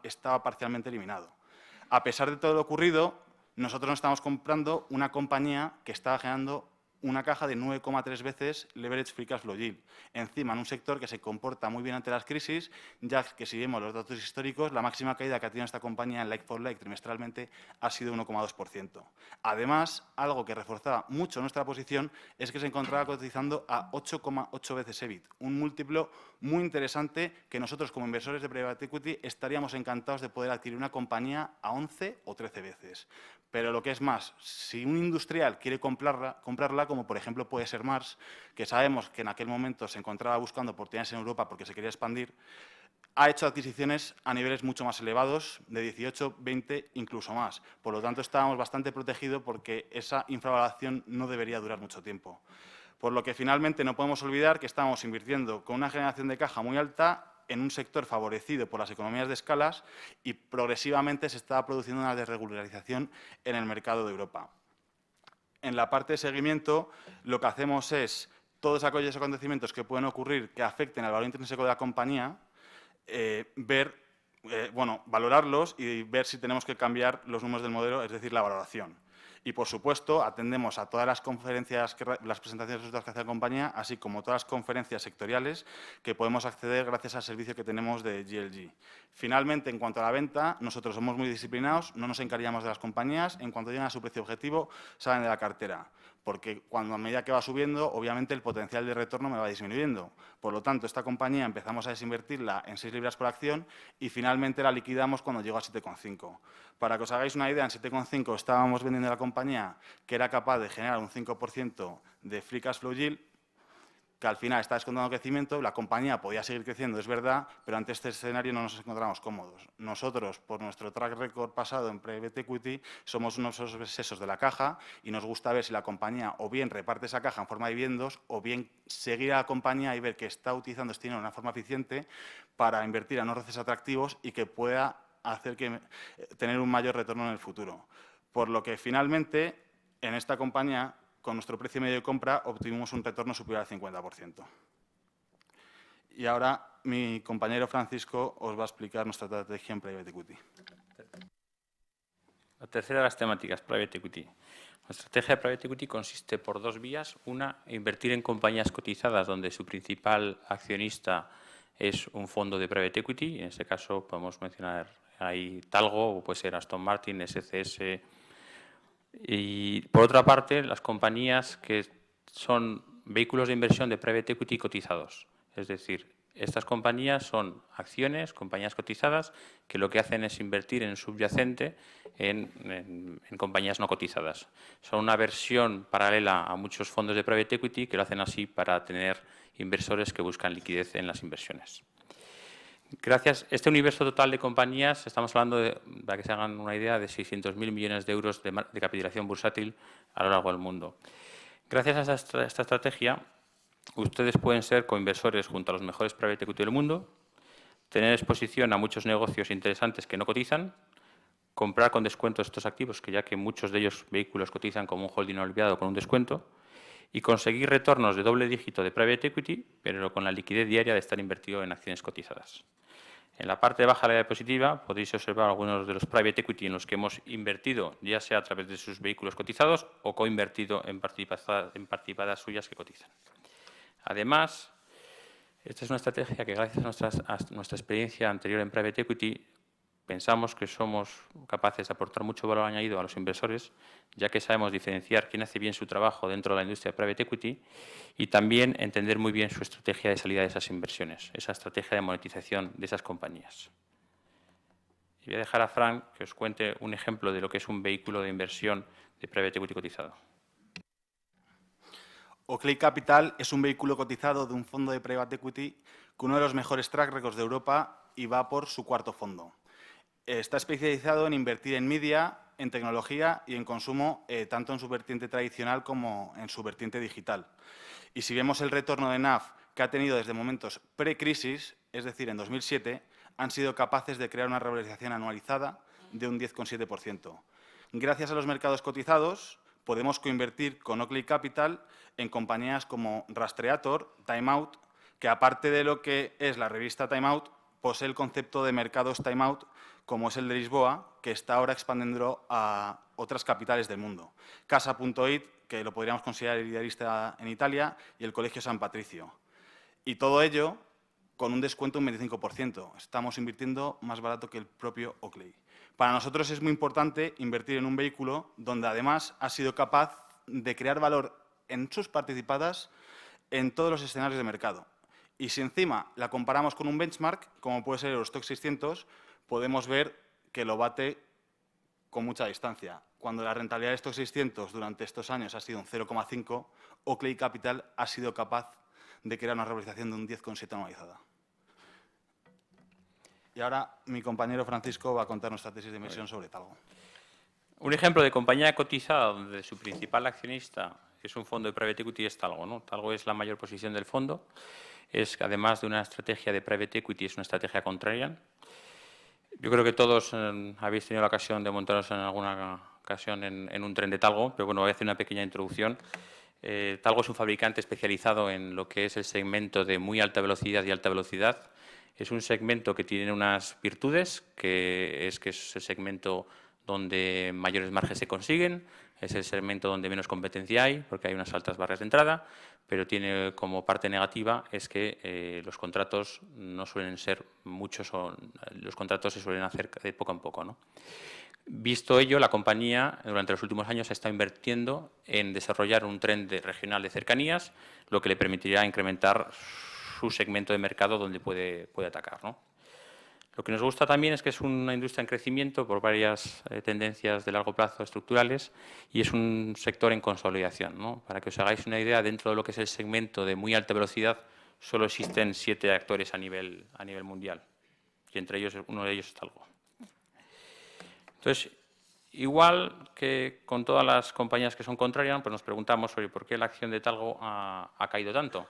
estaba parcialmente eliminado. A pesar de todo lo ocurrido, nosotros nos estamos comprando una compañía que estaba generando una caja de 9,3 veces leverage free cash flow yield. Encima, en un sector que se comporta muy bien ante las crisis, ya que si vemos los datos históricos, la máxima caída que ha tenido esta compañía en like for like trimestralmente ha sido 1,2%. Además, algo que reforzaba mucho nuestra posición es que se encontraba cotizando a 8,8 veces EBIT, un múltiplo muy interesante que nosotros como inversores de private equity estaríamos encantados de poder adquirir una compañía a 11 o 13 veces. Pero lo que es más, si un industrial quiere comprarla, como por ejemplo puede ser Mars, que sabemos que en aquel momento se encontraba buscando oportunidades en Europa porque se quería expandir, ha hecho adquisiciones a niveles mucho más elevados, de 18, 20, incluso más. Por lo tanto, estábamos bastante protegidos porque esa infravaloración no debería durar mucho tiempo. Por lo que finalmente no podemos olvidar que estamos invirtiendo con una generación de caja muy alta en un sector favorecido por las economías de escalas y progresivamente se está produciendo una desregularización en el mercado de Europa. En la parte de seguimiento, lo que hacemos es todos aquellos acontecimientos que pueden ocurrir que afecten al valor intrínseco de la compañía, valorarlos y ver si tenemos que cambiar los números del modelo, es decir, la valoración. Y, por supuesto, atendemos a todas las conferencias, las presentaciones de resultados que hace la compañía, así como todas las conferencias sectoriales que podemos acceder gracias al servicio que tenemos de GLG. Finalmente, en cuanto a la venta, nosotros somos muy disciplinados, no nos encarillamos de las compañías, en cuanto llegan a su precio objetivo, salen de la cartera, porque cuando a medida que va subiendo, obviamente el potencial de retorno me va disminuyendo. Por lo tanto, esta compañía empezamos a desinvertirla en 6 libras por acción y finalmente la liquidamos cuando llegó a 7,5. Para que os hagáis una idea, en 7,5 estábamos vendiendo la compañía que era capaz de generar un 5% de free cash flow yield, que al final está descontando crecimiento, la compañía podía seguir creciendo, es verdad, pero ante este escenario no nos encontramos cómodos. Nosotros, por nuestro track record pasado en private equity, somos unos obsesos de la caja y nos gusta ver si la compañía o bien reparte esa caja en forma de dividendos o bien seguir a la compañía y ver que está utilizando este dinero de una forma eficiente para invertir en unos ROCEs atractivos y que pueda hacer tener un mayor retorno en el futuro. Por lo que, finalmente, en esta compañía, con nuestro precio medio de compra, obtuvimos un retorno superior al 50%. Y ahora mi compañero Francisco os va a explicar nuestra estrategia en Private Equity. La tercera de las temáticas, Private Equity. Nuestra estrategia de Private Equity consiste por 2 vías. Una, invertir en compañías cotizadas donde su principal accionista es un fondo de Private Equity. En este caso podemos mencionar ahí Talgo, o puede ser Aston Martin, SCS. Y, por otra parte, las compañías que son vehículos de inversión de Private Equity cotizados. Es decir, estas compañías son acciones, compañías cotizadas, que lo que hacen es invertir en subyacente en compañías no cotizadas. Son una versión paralela a muchos fondos de Private Equity que lo hacen así para tener inversores que buscan liquidez en las inversiones. Gracias a este universo total de compañías, estamos hablando, para que se hagan una idea, de 600.000 millones de euros de capitalización bursátil a lo largo del mundo. Gracias a esta estrategia, ustedes pueden ser coinversores junto a los mejores private equity del mundo, tener exposición a muchos negocios interesantes que no cotizan, comprar con descuento estos activos, que ya que muchos de ellos vehículos cotizan como un holding olvidado con un descuento, y conseguir retornos de doble dígito de private equity, pero con la liquidez diaria de estar invertido en acciones cotizadas. En la parte baja de la diapositiva podéis observar algunos de los private equity en los que hemos invertido, ya sea a través de sus vehículos cotizados o coinvertido en participadas suyas que cotizan. Además, esta es una estrategia que, gracias a nuestra experiencia anterior en private equity, pensamos que somos capaces de aportar mucho valor añadido a los inversores, ya que sabemos diferenciar quién hace bien su trabajo dentro de la industria de private equity y también entender muy bien su estrategia de salida de esas inversiones, esa estrategia de monetización de esas compañías. Y voy a dejar a Frank que os cuente un ejemplo de lo que es un vehículo de inversión de private equity cotizado. Oakley Capital es un vehículo cotizado de un fondo de private equity con uno de los mejores track records de Europa y va por su 4º fondo. Está especializado en invertir en media, en tecnología y en consumo, tanto en su vertiente tradicional como en su vertiente digital. Y si vemos el retorno de NAV que ha tenido desde momentos pre-crisis, es decir, en 2007, han sido capaces de crear una revalorización anualizada de un 10,7%. Gracias a los mercados cotizados, podemos coinvertir con Oakley Capital en compañías como Rastreator, Time Out, que aparte de lo que es la revista Time Out, posee el concepto de mercados Time Out, como es el de Lisboa, que está ahora expandiendo a otras capitales del mundo. Casa.it, que lo podríamos considerar el idealista en Italia, y el Colegio San Patricio. Y todo ello con un descuento de un 25%. Estamos invirtiendo más barato que el propio Oakley. Para nosotros es muy importante invertir en un vehículo donde además ha sido capaz de crear valor en sus participadas en todos los escenarios de mercado. Y si encima la comparamos con un benchmark, como puede ser el Eurostoxx 600, podemos ver que lo bate con mucha distancia. Cuando la rentabilidad de estos 600 durante estos años ha sido un 0,5, Oakley Capital ha sido capaz de crear una revalorización de un 10,7 anualizada. Y ahora mi compañero Francisco va a contar nuestra tesis de inversión sobre Talgo. Un ejemplo de compañía cotizada donde su principal accionista es un fondo de private equity es Talgo, ¿no? Talgo es la mayor posición del fondo. Es, además de una estrategia de private equity, es una estrategia contrarian. Yo creo que todos habéis tenido la ocasión de montaros en alguna ocasión en un tren de Talgo, pero bueno, voy a hacer una pequeña introducción. Talgo es un fabricante especializado en lo que es el segmento de muy alta velocidad y alta velocidad. Es un segmento que tiene unas virtudes, que es el segmento donde mayores márgenes se consiguen, es el segmento donde menos competencia hay, porque hay unas altas barreras de entrada, pero tiene como parte negativa es que los contratos no suelen ser muchos, o los contratos se suelen hacer de poco en poco, ¿no? Visto ello, la compañía durante los últimos años está invirtiendo en desarrollar un tren regional de cercanías, lo que le permitirá incrementar su segmento de mercado donde puede atacar, ¿no? Lo que nos gusta también es que es una industria en crecimiento por varias tendencias de largo plazo estructurales y es un sector en consolidación, ¿no? Para que os hagáis una idea, dentro de lo que es el segmento de muy alta velocidad, solo existen 7 actores a nivel mundial y entre ellos, uno de ellos es Talgo. Entonces, igual que con todas las compañías que son contrarias, pues nos preguntamos sobre por qué la acción de Talgo ha caído tanto.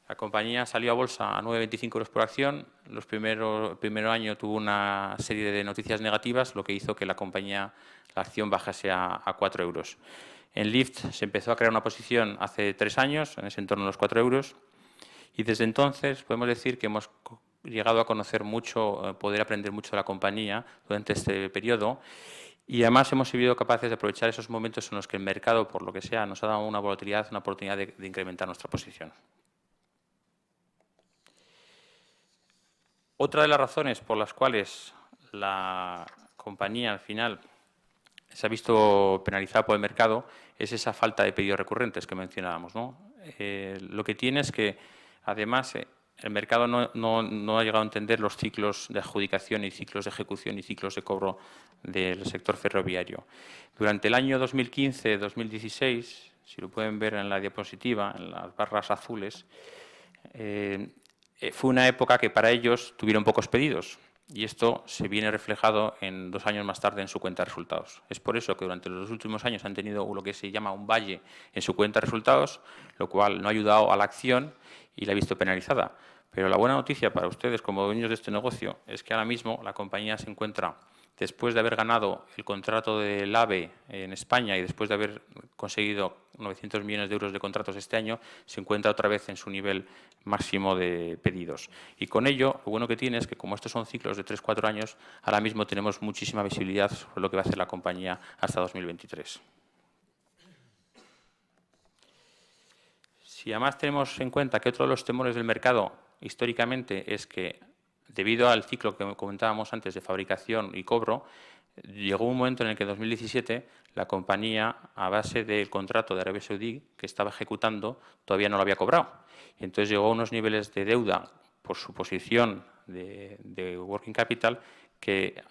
La compañía salió a bolsa a 9,25 euros por acción. El primer año tuvo una serie de noticias negativas, lo que hizo que la acción bajase a 4 euros. En Lyft se empezó a crear una posición hace 3 años, en ese entorno de los 4 euros, y desde entonces podemos decir que hemos llegado a conocer mucho, poder aprender mucho de la compañía durante este periodo, y además hemos sido capaces de aprovechar esos momentos en los que el mercado, por lo que sea, nos ha dado una volatilidad, una oportunidad de incrementar nuestra posición. Otra de las razones por las cuales la compañía al final se ha visto penalizada por el mercado es esa falta de pedidos recurrentes que mencionábamos, ¿no? Lo que tiene es que, además, el mercado no ha llegado a entender los ciclos de adjudicación y ciclos de ejecución y ciclos de cobro del sector ferroviario. Durante el año 2015-2016, si lo pueden ver en la diapositiva, en las barras azules, fue una época que para ellos tuvieron pocos pedidos y esto se viene reflejado 2 años más tarde en su cuenta de resultados. Es por eso que durante los últimos años han tenido lo que se llama un valle en su cuenta de resultados, lo cual no ha ayudado a la acción y la ha visto penalizada. Pero la buena noticia para ustedes como dueños de este negocio es que ahora mismo la compañía se encuentra, después de haber ganado el contrato del AVE en España y después de haber conseguido 900 millones de euros de contratos este año, se encuentra otra vez en su nivel máximo de pedidos. Y con ello, lo bueno que tiene es que, como estos son ciclos de 3-4 años, ahora mismo tenemos muchísima visibilidad sobre lo que va a hacer la compañía hasta 2023. Si además tenemos en cuenta que otro de los temores del mercado históricamente es que, debido al ciclo que comentábamos antes de fabricación y cobro, llegó un momento en el que en 2017 la compañía, a base del contrato de Arabia Saudí que estaba ejecutando, todavía no lo había cobrado. Y entonces llegó a unos niveles de deuda por su posición de working capital que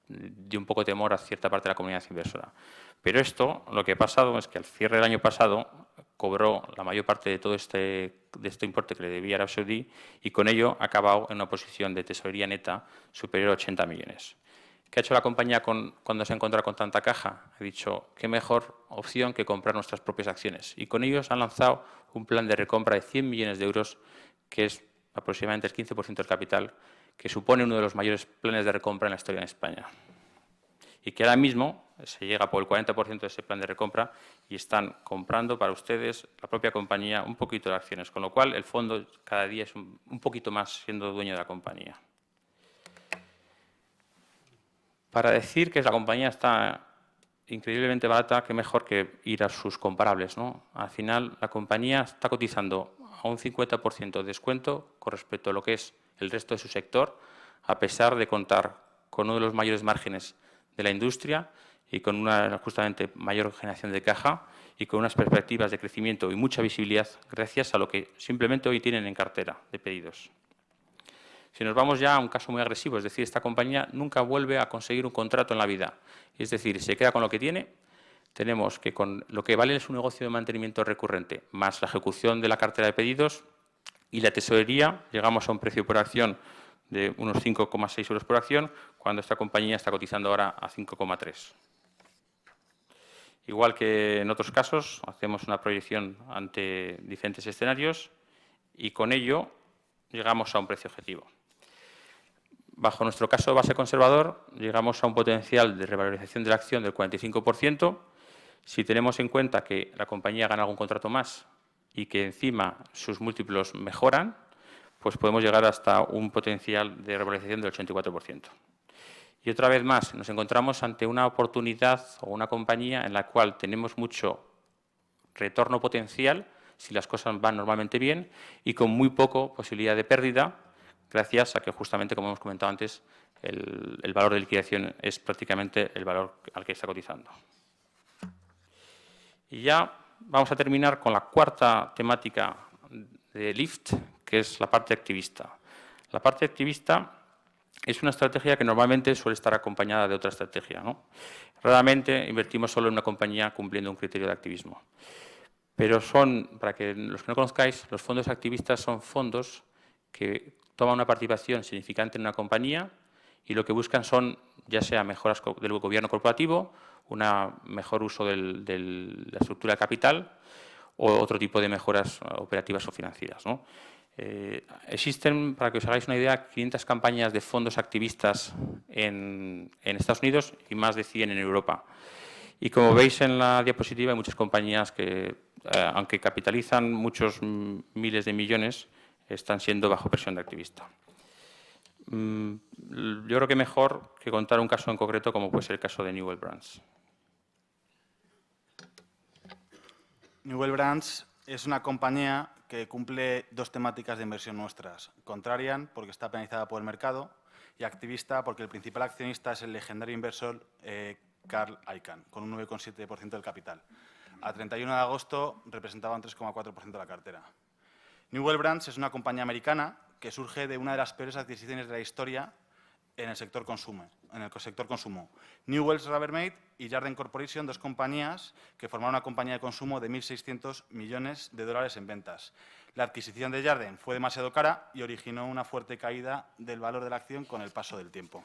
dio un poco de temor a cierta parte de la comunidad inversora. Pero esto, lo que ha pasado es que al cierre del año pasado cobró la mayor parte de todo este importe que le debía Arabia Saudí y con ello ha acabado en una posición de tesorería neta superior a 80 millones. ¿Qué ha hecho la compañía cuando se ha encontrado con tanta caja? Ha dicho, qué mejor opción que comprar nuestras propias acciones. Y con ellos han lanzado un plan de recompra de 100 millones de euros, que es aproximadamente el 15% del capital, que supone uno de los mayores planes de recompra en la historia de España. Y que ahora mismo se llega por el 40% de ese plan de recompra y están comprando para ustedes, la propia compañía, un poquito de acciones, con lo cual el fondo cada día es un poquito más siendo dueño de la compañía. Para decir que la compañía está increíblemente barata, qué mejor que ir a sus comparables, ¿no? Al final, la compañía está cotizando a un 50% de descuento con respecto a lo que es el resto de su sector, a pesar de contar con uno de los mayores márgenes de la industria y con una justamente mayor generación de caja y con unas perspectivas de crecimiento y mucha visibilidad gracias a lo que simplemente hoy tienen en cartera de pedidos. Si nos vamos ya a un caso muy agresivo, es decir, esta compañía nunca vuelve a conseguir un contrato en la vida, es decir, se queda con lo que tiene. Tenemos que con lo que vale su negocio de mantenimiento recurrente, más la ejecución de la cartera de pedidos y la tesorería, llegamos a un precio por acción de unos 5,6 euros por acción, cuando esta compañía está cotizando ahora a 5,3. Igual que en otros casos, hacemos una proyección ante diferentes escenarios y con ello llegamos a un precio objetivo. Bajo nuestro caso base conservador, llegamos a un potencial de revalorización de la acción del 45%. Si tenemos en cuenta que la compañía gana algún contrato más y que encima sus múltiplos mejoran, pues podemos llegar hasta un potencial de revalorización del 84%. Y otra vez más, nos encontramos ante una oportunidad o una compañía en la cual tenemos mucho retorno potencial, si las cosas van normalmente bien, y con muy poco posibilidad de pérdida, gracias a que justamente, como hemos comentado antes, el valor de liquidación es prácticamente el valor al que está cotizando. Y ya vamos a terminar con la cuarta temática de LIFT, que es la parte activista. La parte activista es una estrategia que normalmente suele estar acompañada de otra estrategia, ¿no? Raramente invertimos solo en una compañía cumpliendo un criterio de activismo. Pero para que los que no conozcáis, los fondos activistas son fondos que toman una participación significante en una compañía y lo que buscan son, ya sea mejoras del gobierno corporativo, un mejor uso de la estructura de capital o otro tipo de mejoras operativas o financieras, ¿no? Existen, para que os hagáis una idea, 500 campañas de fondos activistas en Estados Unidos y más de 100 en Europa. Y como veis en la diapositiva, hay muchas compañías que, aunque capitalizan muchos miles de millones, están siendo bajo presión de activista. Yo creo que mejor que contar un caso en concreto, como puede ser el caso de Newell Brands. Newell Brands es una compañía que cumple dos temáticas de inversión nuestras. Contrarian, porque está penalizada por el mercado, y activista, porque el principal accionista es el legendario inversor Carl Icahn, con un 9,7% del capital. A 31 de agosto representaba un 3,4% de la cartera. Newell Brands es una compañía americana que surge de una de las peores adquisiciones de la historia en el sector consumo. Newell's Rubbermaid y Jarden Corporation, dos compañías que formaron una compañía de consumo de 1.600 millones de dólares en ventas. La adquisición de Jarden fue demasiado cara y originó una fuerte caída del valor de la acción con el paso del tiempo.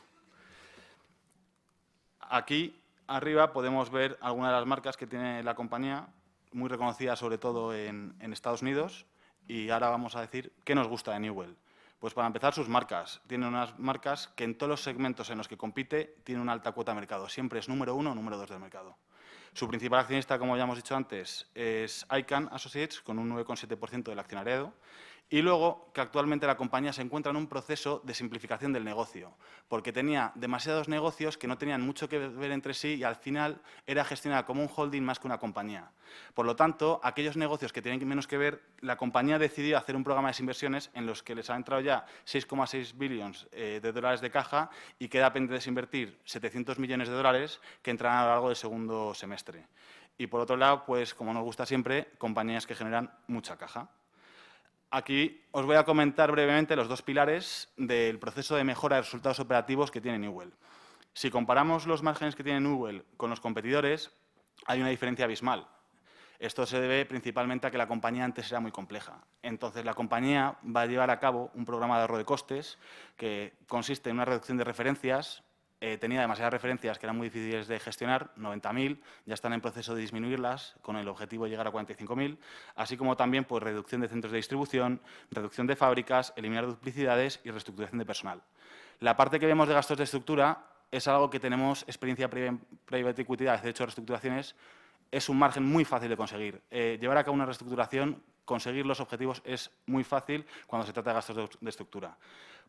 Aquí arriba podemos ver algunas de las marcas que tiene la compañía, muy reconocidas sobre todo en Estados Unidos, y ahora vamos a decir qué nos gusta de Newell. Pues para empezar, sus marcas. Tiene unas marcas que en todos los segmentos en los que compite tiene una alta cuota de mercado. Siempre es número 1 o número 2 del mercado. Su principal accionista, como ya hemos dicho antes, es Icahn Associates, con un 9,7% del accionariado. Y luego, que actualmente la compañía se encuentra en un proceso de simplificación del negocio, porque tenía demasiados negocios que no tenían mucho que ver entre sí y al final era gestionada como un holding más que una compañía. Por lo tanto, aquellos negocios que tienen menos que ver, la compañía decidió hacer un programa de inversiones en los que les ha entrado ya 6,6 billones de dólares de caja y queda pendiente de invertir 700 millones de dólares que entrarán a lo largo del segundo semestre. Y por otro lado, pues como nos gusta siempre, compañías que generan mucha caja. Aquí os voy a comentar brevemente los dos pilares del proceso de mejora de resultados operativos que tiene Newell. Si comparamos los márgenes que tiene Newell con los competidores, hay una diferencia abismal. Esto se debe principalmente a que la compañía antes era muy compleja. Entonces, la compañía va a llevar a cabo un programa de ahorro de costes que consiste en una reducción de referencias. Tenía demasiadas referencias que eran muy difíciles de gestionar, 90.000, ya están en proceso de disminuirlas con el objetivo de llegar a 45.000, así como también pues, reducción de centros de distribución, reducción de fábricas, eliminar duplicidades y reestructuración de personal. La parte que vemos de gastos de estructura es algo que tenemos experiencia private equity, de hecho reestructuraciones, es un margen muy fácil de conseguir. Llevar a cabo una reestructuración, conseguir los objetivos es muy fácil cuando se trata de gastos de estructura.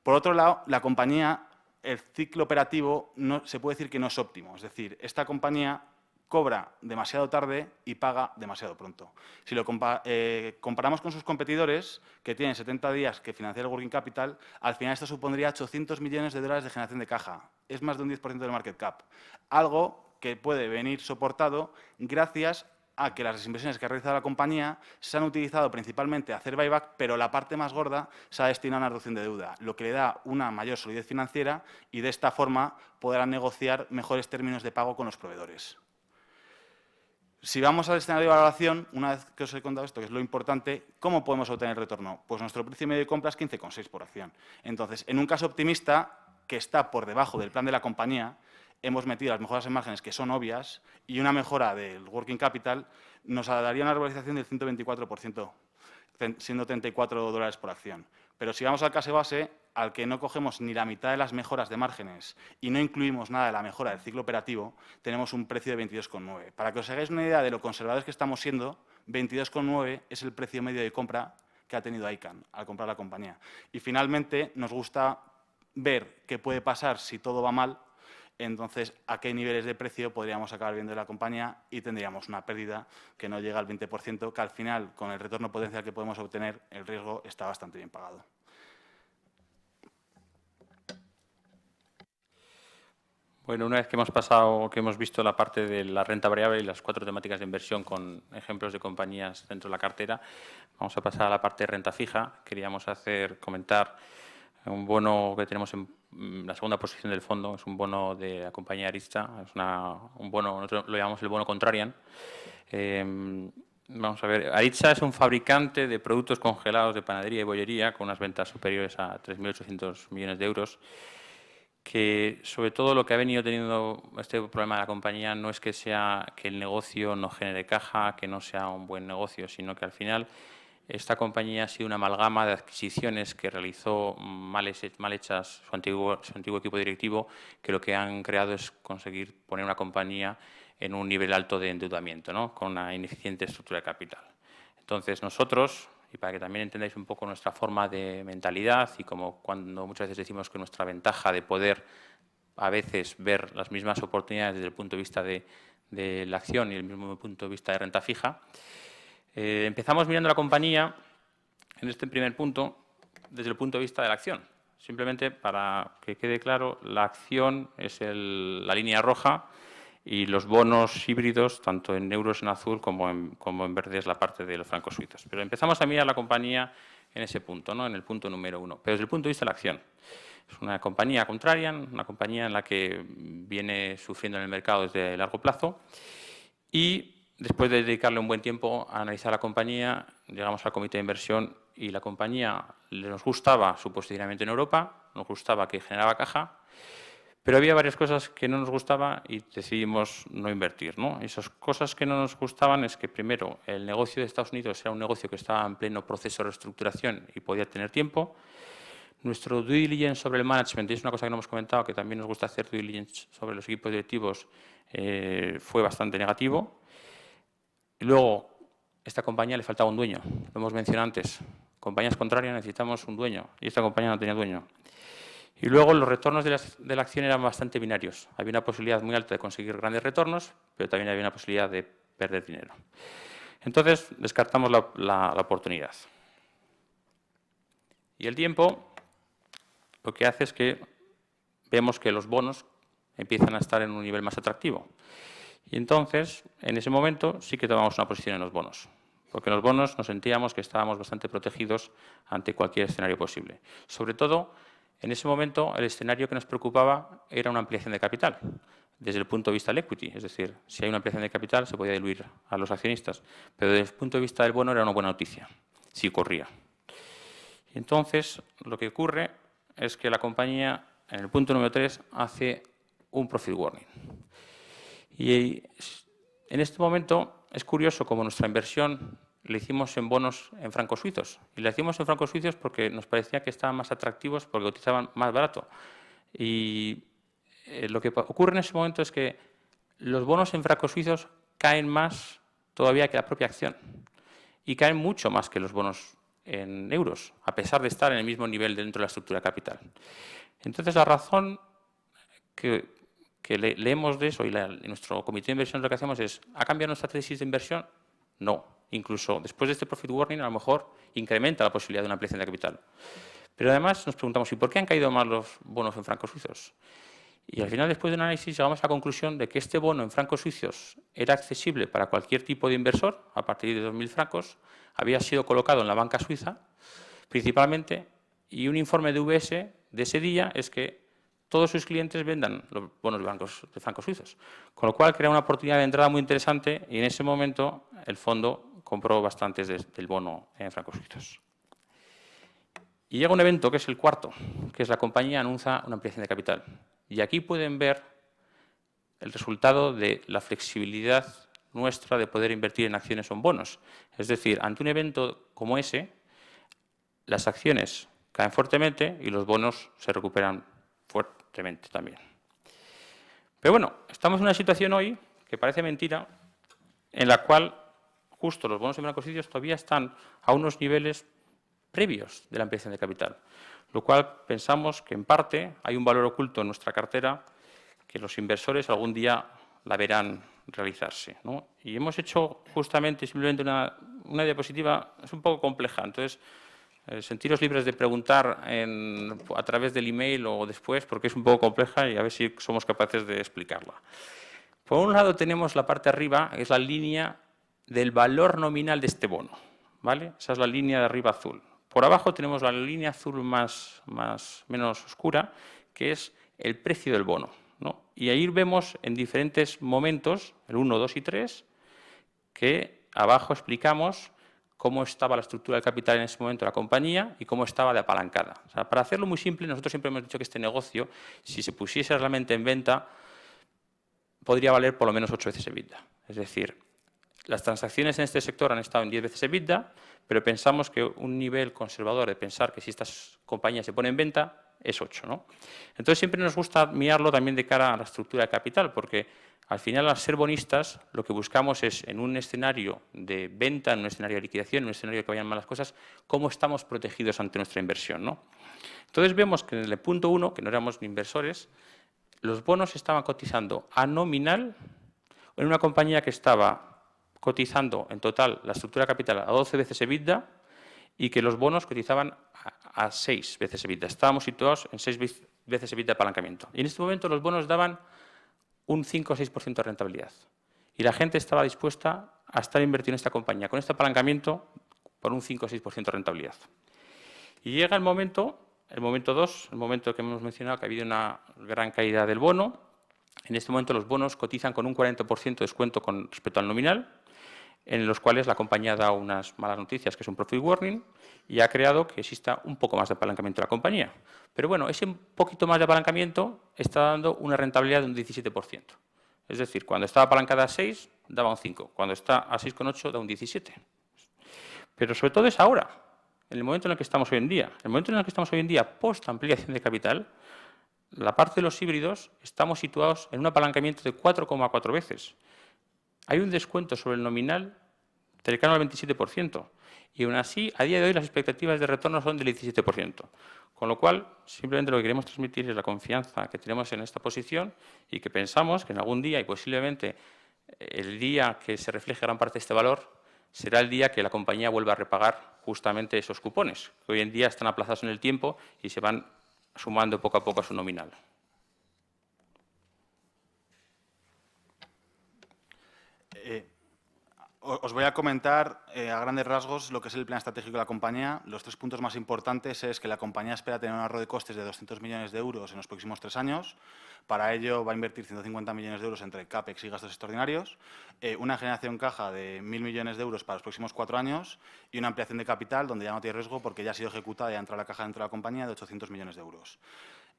Por otro lado, la compañía, el ciclo operativo se puede decir que no es óptimo. Es decir, esta compañía cobra demasiado tarde y paga demasiado pronto. Si lo comparamos con sus competidores, que tienen 70 días que financiar el working capital, al final esto supondría 800 millones de dólares de generación de caja. Es más de un 10% del market cap. Algo que puede venir soportado gracias a que las desinversiones que ha realizado la compañía se han utilizado principalmente a hacer buyback, pero la parte más gorda se ha destinado a una reducción de deuda, lo que le da una mayor solidez financiera y de esta forma podrán negociar mejores términos de pago con los proveedores. Si vamos al escenario de valoración, una vez que os he contado esto, que es lo importante, ¿cómo podemos obtener el retorno? Pues nuestro precio medio de compra es 15,6 por acción. Entonces, en un caso optimista, que está por debajo del plan de la compañía, hemos metido las mejoras en márgenes que son obvias y una mejora del working capital nos daría una revalorización del 124%, siendo 34 dólares por acción. Pero si vamos al caso base, al que no cogemos ni la mitad de las mejoras de márgenes y no incluimos nada de la mejora del ciclo operativo, tenemos un precio de 22,9. Para que os hagáis una idea de lo conservadores que estamos siendo, 22,9 es el precio medio de compra que ha tenido Icahn al comprar la compañía. Y finalmente nos gusta ver qué puede pasar si todo va mal entonces a qué niveles de precio podríamos acabar viendo la compañía y tendríamos una pérdida que no llega al 20%, que al final, con el retorno potencial que podemos obtener, el riesgo está bastante bien pagado. Bueno, una vez que hemos pasado, que hemos visto la parte de la renta variable y las 4 temáticas de inversión con ejemplos de compañías dentro de la cartera, vamos a pasar a la parte de renta fija. Queríamos comentar un bono que tenemos en la segunda posición del fondo, es un bono de la compañía Aritza, es un bono, nosotros lo llamamos el bono Contrarian. Vamos a ver, Aritza es un fabricante de productos congelados de panadería y bollería con unas ventas superiores a 3.800 millones de euros, que sobre todo lo que ha venido teniendo este problema de la compañía no es que sea que el negocio no genere caja, que no sea un buen negocio, sino que al final esta compañía ha sido una amalgama de adquisiciones que realizó mal hechas su antiguo equipo directivo, que lo que han creado es conseguir poner una compañía en un nivel alto de endeudamiento, ¿no? Con una ineficiente estructura de capital. Entonces nosotros, y para que también entendáis un poco nuestra forma de mentalidad y como cuando muchas veces decimos que nuestra ventaja de poder a veces ver las mismas oportunidades desde el punto de vista de la acción y el mismo punto de vista de renta fija, empezamos mirando la compañía en este primer punto desde el punto de vista de la acción. Simplemente para que quede claro, la acción es la línea roja y los bonos híbridos, tanto en euros en azul como en verde, es la parte de los francos suizos. Pero empezamos a mirar la compañía en ese punto, ¿no? En el punto número 1, pero desde el punto de vista de la acción. Es una compañía Contrarian, una compañía en la que viene sufriendo en el mercado desde largo plazo y después de dedicarle un buen tiempo a analizar la compañía, llegamos al comité de inversión y la compañía nos gustaba su posicionamiento en Europa, nos gustaba que generaba caja, pero había varias cosas que no nos gustaban y decidimos no invertir, ¿no? Esas cosas que no nos gustaban es que, primero, el negocio de Estados Unidos era un negocio que estaba en pleno proceso de reestructuración y podía tener tiempo. Nuestro due diligence sobre el management, y es una cosa que no hemos comentado, que también nos gusta hacer due diligence sobre los equipos directivos, fue bastante negativo. Y luego, a esta compañía le faltaba un dueño, lo hemos mencionado antes. Compañías contrarias necesitamos un dueño y esta compañía no tenía dueño. Y luego los retornos de la acción eran bastante binarios. Había una posibilidad muy alta de conseguir grandes retornos, pero también había una posibilidad de perder dinero. Entonces, descartamos la oportunidad. Y el tiempo lo que hace es que vemos que los bonos empiezan a estar en un nivel más atractivo. Y entonces, en ese momento, sí que tomamos una posición en los bonos. Porque en los bonos nos sentíamos que estábamos bastante protegidos ante cualquier escenario posible. Sobre todo, en ese momento, el escenario que nos preocupaba era una ampliación de capital, desde el punto de vista del equity. Es decir, si hay una ampliación de capital, se podía diluir a los accionistas. Pero desde el punto de vista del bono era una buena noticia, si ocurría. Y entonces, lo que ocurre es que la compañía, en el punto número 3, hace un profit warning. Y en este momento es curioso como nuestra inversión la hicimos en bonos en francos suizos. Y la hicimos en francos suizos porque nos parecía que estaban más atractivos porque cotizaban más barato. Y lo que ocurre en ese momento es que los bonos en francos suizos caen más todavía que la propia acción. Y caen mucho más que los bonos en euros, a pesar de estar en el mismo nivel dentro de la estructura de capital. Entonces, la razón que leemos de eso y nuestro comité de inversión lo que hacemos es, ¿ha cambiado nuestra tesis de inversión? No. Incluso después de este profit warning, a lo mejor incrementa la posibilidad de una ampliación de capital. Pero además nos preguntamos, ¿y por qué han caído más los bonos en francos suizos? Y al final, después de un análisis, llegamos a la conclusión de que este bono en francos suizos era accesible para cualquier tipo de inversor, a partir de 2.000 francos, había sido colocado en la banca suiza, principalmente, y un informe de UBS de ese día es que todos sus clientes vendan los bonos de francos suizos. Con lo cual, crea una oportunidad de entrada muy interesante y en ese momento el fondo compró bastantes del bono en francos suizos. Y llega un evento que es el cuarto, que es la compañía anuncia una ampliación de capital. Y aquí pueden ver el resultado de la flexibilidad nuestra de poder invertir en acciones o en bonos. Es decir, ante un evento como ese, las acciones caen fuertemente y los bonos se recuperan fuertemente también. Pero bueno, estamos en una situación hoy que parece mentira, en la cual justo los bonos en francos suizos todavía están a unos niveles previos de la ampliación de capital, lo cual pensamos que en parte hay un valor oculto en nuestra cartera que los inversores algún día la verán realizarse, ¿no? Y hemos hecho justamente simplemente una diapositiva, es un poco compleja, entonces sentiros libres de preguntar a través del email o después, porque es un poco compleja y a ver si somos capaces de explicarla. Por un lado tenemos la parte arriba, que es la línea del valor nominal de este bono, ¿vale? Esa es la línea de arriba azul. Por abajo tenemos la línea azul menos oscura, que es el precio del bono, ¿no? Y ahí vemos en diferentes momentos, el 1, 2 y 3, que abajo explicamos cómo estaba la estructura del capital en ese momento de la compañía y cómo estaba de apalancada. O sea, para hacerlo muy simple, nosotros siempre hemos dicho que este negocio, si se pusiese realmente en venta, podría valer por lo menos 8 veces EBITDA. Es decir, las transacciones en este sector han estado en 10 veces EBITDA, pero pensamos que un nivel conservador de pensar que si estas compañías se ponen en venta es 8, ¿no? Entonces, siempre nos gusta mirarlo también de cara a la estructura de capital, porque al final, al ser bonistas, lo que buscamos es, en un escenario de venta, en un escenario de liquidación, en un escenario que vayan mal las cosas, cómo estamos protegidos ante nuestra inversión, ¿no? Entonces, vemos que en el punto 1, que no éramos ni inversores, los bonos estaban cotizando a nominal en una compañía que estaba cotizando en total la estructura de capital a 12 veces EBITDA y que los bonos cotizaban a 6 veces EBITDA. Estábamos situados en 6 veces EBITDA de apalancamiento. Y en este momento los bonos daban un 5 o 6% de rentabilidad. Y la gente estaba dispuesta a estar invertido en esta compañía con este apalancamiento por un 5 o 6% de rentabilidad. Y llega el momento 2, el momento que hemos mencionado, que ha habido una gran caída del bono. En este momento los bonos cotizan con un 40% de descuento con respecto al nominal, en los cuales la compañía da unas malas noticias, que es un profit warning, y ha creado que exista un poco más de apalancamiento de la compañía. Pero bueno, ese poquito más de apalancamiento está dando una rentabilidad de un 17%. Es decir, cuando estaba apalancada a 6, daba un 5. Cuando está a 6,8, da un 17. Pero sobre todo es ahora, en el momento en el que estamos hoy en día. En el momento en el que estamos hoy en día, post ampliación de capital, la parte de los híbridos estamos situados en un apalancamiento de 4,4 veces. Hay un descuento sobre el nominal cercano al 27%. Y aún así, a día de hoy, las expectativas de retorno son del 17%. Con lo cual, simplemente lo que queremos transmitir es la confianza que tenemos en esta posición y que pensamos que en algún día, y posiblemente el día que se refleje gran parte de este valor, será el día que la compañía vuelva a repagar justamente esos cupones, que hoy en día están aplazados en el tiempo y se van sumando poco a poco a su nominal. Os voy a comentar a grandes rasgos lo que es el plan estratégico de la compañía. Los 3 puntos más importantes es que la compañía espera tener un ahorro de costes de 200 millones de euros en los próximos 3 años. Para ello va a invertir 150 millones de euros entre CAPEX y gastos extraordinarios, una generación caja de 1.000 millones de euros para los próximos 4 años y una ampliación de capital donde ya no tiene riesgo porque ya ha sido ejecutada y ha entrado la caja dentro de la compañía de 800 millones de euros.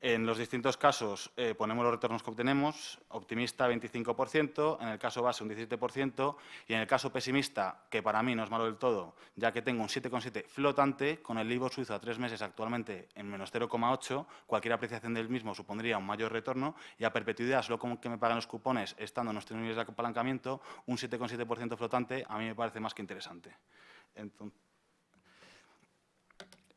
En los distintos casos ponemos los retornos que obtenemos, optimista 25%, en el caso base un 17% y en el caso pesimista, que para mí no es malo del todo, ya que tengo un 7,7 flotante, con el LIBOR suizo a 3 meses actualmente en menos 0,8, cualquier apreciación del mismo supondría un mayor retorno y a perpetuidad, solo con que me paguen los cupones, estando en nuestros niveles de apalancamiento, un 7,7% flotante a mí me parece más que interesante.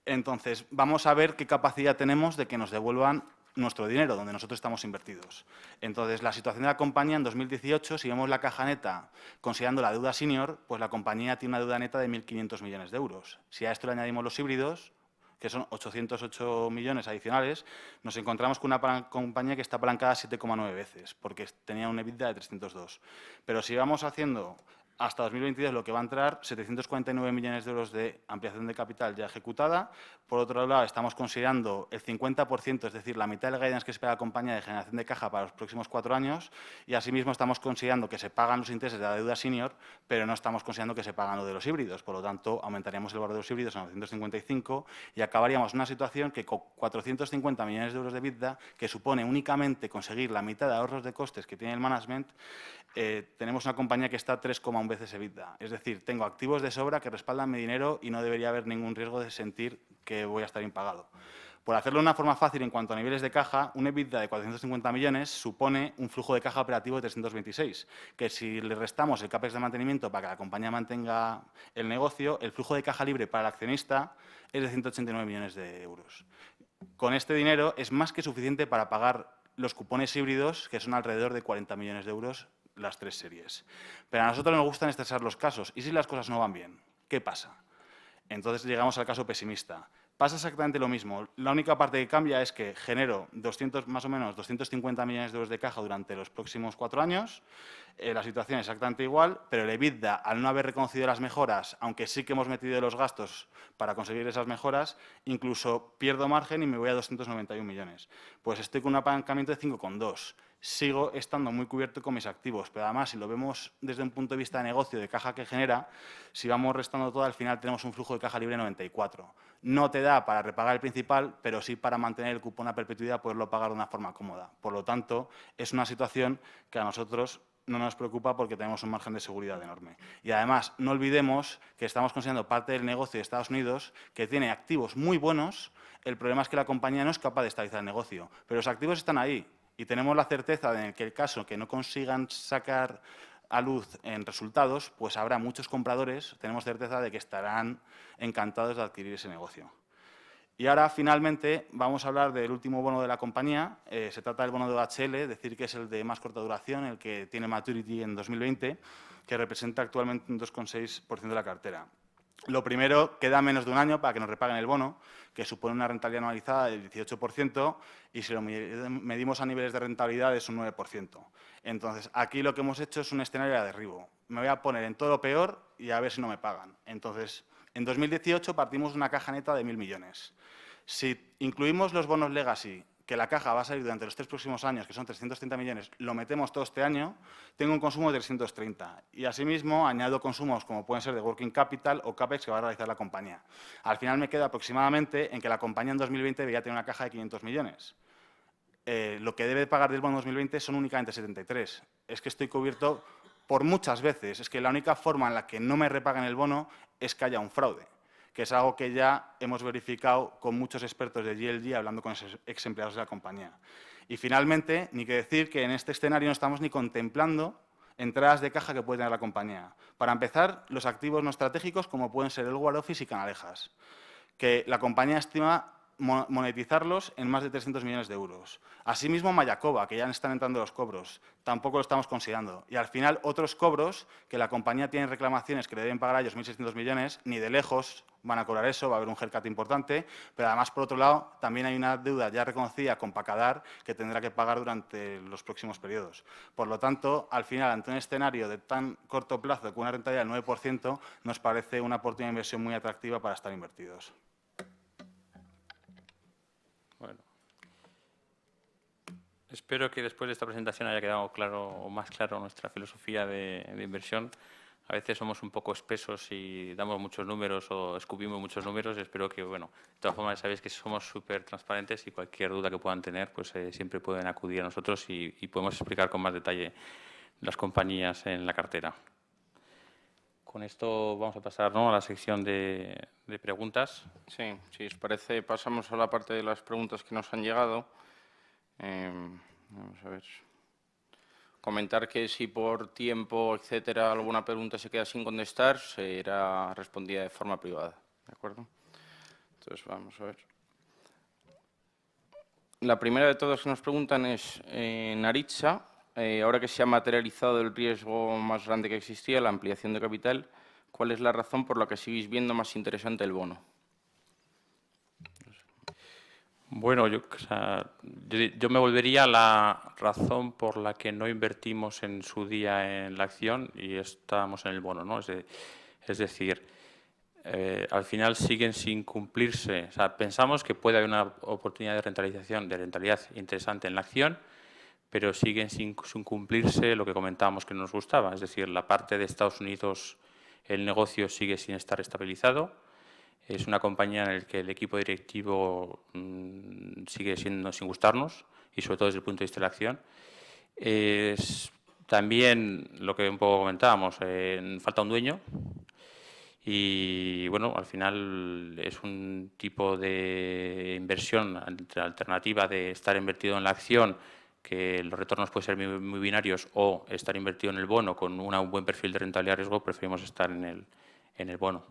Entonces, vamos a ver qué capacidad tenemos de que nos devuelvan nuestro dinero, donde nosotros estamos invertidos. Entonces, la situación de la compañía en 2018, si vemos la caja neta considerando la deuda senior, pues la compañía tiene una deuda neta de 1.500 millones de euros. Si a esto le añadimos los híbridos, que son 808 millones adicionales, nos encontramos con una compañía que está apalancada 7,9 veces, porque tenía un EBITDA de 302. Pero si vamos haciendo hasta 2022 lo que va a entrar, 749 millones de euros de ampliación de capital ya ejecutada. Por otro lado, estamos considerando el 50%, es decir, la mitad del guidance que espera la compañía de generación de caja para los próximos 4 años y asimismo estamos considerando que se pagan los intereses de la deuda senior, pero no estamos considerando que se pagan lo de los híbridos. Por lo tanto, aumentaríamos el valor de los híbridos a 955 y acabaríamos en una situación que con 450 millones de euros de EBITDA, que supone únicamente conseguir la mitad de ahorros de costes que tiene el management, tenemos una compañía que está 3,1 veces EBITDA. Es decir, tengo activos de sobra que respaldan mi dinero y no debería haber ningún riesgo de sentir que voy a estar impagado. Por hacerlo de una forma fácil en cuanto a niveles de caja, un EBITDA de 450 millones supone un flujo de caja operativo de 326, que si le restamos el CAPEX de mantenimiento para que la compañía mantenga el negocio, el flujo de caja libre para el accionista es de 189 millones de euros. Con este dinero es más que suficiente para pagar los cupones híbridos, que son alrededor de 40 millones de euros las 3 series. Pero a nosotros nos gustan estresar los casos. ¿Y si las cosas no van bien? ¿Qué pasa? Entonces llegamos al caso pesimista. Pasa exactamente lo mismo. La única parte que cambia es que genero más o menos 250 millones de euros de caja durante los próximos 4 años. La situación es exactamente igual, pero el EBITDA, al no haber reconocido las mejoras, aunque sí que hemos metido los gastos para conseguir esas mejoras, incluso pierdo margen y me voy a 291 millones. Pues estoy con un apalancamiento de 5,2. Sigo estando muy cubierto con mis activos, pero además, si lo vemos desde un punto de vista de negocio, de caja que genera, si vamos restando todo, al final tenemos un flujo de caja libre 94. No te da para repagar el principal, pero sí para mantener el cupón a perpetuidad, poderlo pagar de una forma cómoda. Por lo tanto, es una situación que a nosotros no nos preocupa porque tenemos un margen de seguridad enorme. Y además, no olvidemos que estamos considerando parte del negocio de Estados Unidos que tiene activos muy buenos. El problema es que la compañía no es capaz de estabilizar el negocio, pero los activos están ahí. Y tenemos la certeza de que el caso que no consigan sacar a luz en resultados, pues habrá muchos compradores, tenemos certeza de que estarán encantados de adquirir ese negocio. Y ahora, finalmente, vamos a hablar del último bono de la compañía. Se trata del bono de OHL, es decir, que es el de más corta duración, el que tiene maturity en 2020, que representa actualmente un 2,6% de la cartera. Lo primero, queda menos de un año para que nos repaguen el bono, que supone una rentabilidad anualizada del 18%, y si lo medimos a niveles de rentabilidad es un 9%. Entonces, aquí lo que hemos hecho es un escenario de derribo. Me voy a poner en todo lo peor y a ver si no me pagan. Entonces, en 2018 partimos de una caja neta de 1.000 millones. Si incluimos los bonos legacy, que la caja va a salir durante los 3 próximos años, que son 330 millones, lo metemos todo este año, tengo un consumo de 330. Y asimismo añado consumos como pueden ser de working capital o CAPEX que va a realizar la compañía. Al final me queda aproximadamente en que la compañía en 2020 debería tener una caja de 500 millones. Lo que debe pagar del bono 2020 son únicamente 73. Es que estoy cubierto por muchas veces. Es que la única forma en la que no me repaguen el bono es que haya un fraude, que es algo que ya hemos verificado con muchos expertos de GLG, hablando con esos ex empleados de la compañía. Y finalmente, ni que decir que en este escenario no estamos ni contemplando entradas de caja que puede tener la compañía. Para empezar, los activos no estratégicos, como pueden ser el War Office y Canalejas, que la compañía estima monetizarlos en más de 300 millones de euros. Asimismo, Mayacoba, que ya están entrando los cobros, tampoco lo estamos considerando. Y al final, otros cobros que la compañía tiene reclamaciones que le deben pagar a ellos 1.600 millones, ni de lejos van a cobrar eso, va a haber un haircut importante, pero además, por otro lado, también hay una deuda ya reconocida con Pacadar que tendrá que pagar durante los próximos periodos. Por lo tanto, al final, ante un escenario de tan corto plazo, con una rentabilidad del 9%, nos parece una oportunidad de inversión muy atractiva para estar invertidos. Bueno, espero que después de esta presentación haya quedado claro o más claro nuestra filosofía de inversión. A veces somos un poco espesos y damos muchos números o escupimos muchos números. Espero que, bueno, de todas formas sabéis que somos súper transparentes y cualquier duda que puedan tener, pues siempre pueden acudir a nosotros y podemos explicar con más detalle las compañías en la cartera. Con esto vamos a pasar, ¿no?, a la sección de preguntas. Sí, si os parece, pasamos a la parte de las preguntas que nos han llegado. Vamos a ver. Comentar que si por tiempo, etcétera, alguna pregunta se queda sin contestar, será respondida de forma privada. ¿De acuerdo? Entonces, vamos a ver. La primera de todas que nos preguntan es, Naritza, ahora que se ha materializado el riesgo más grande que existía, la ampliación de capital, ¿cuál es la razón por la que seguís viendo más interesante el bono? Bueno, yo me volvería a la razón por la que no invertimos en su día en la acción y estábamos en el bono, ¿no? Es decir, al final siguen sin cumplirse. O sea, pensamos que puede haber una oportunidad de rentabilización, de rentabilidad interesante en la acción, pero siguen sin cumplirse lo que comentábamos que nos gustaba. Es decir, la parte de Estados Unidos, el negocio sigue sin estar estabilizado. Es una compañía en la que el equipo directivo sigue siendo sin gustarnos y sobre todo desde el punto de vista de la acción. También lo que un poco comentábamos, falta un dueño y bueno, al final es un tipo de inversión alternativa de estar invertido en la acción, que los retornos pueden ser muy binarios, o estar invertido en el bono con un buen perfil de rentabilidad riesgo. Preferimos estar en el bono.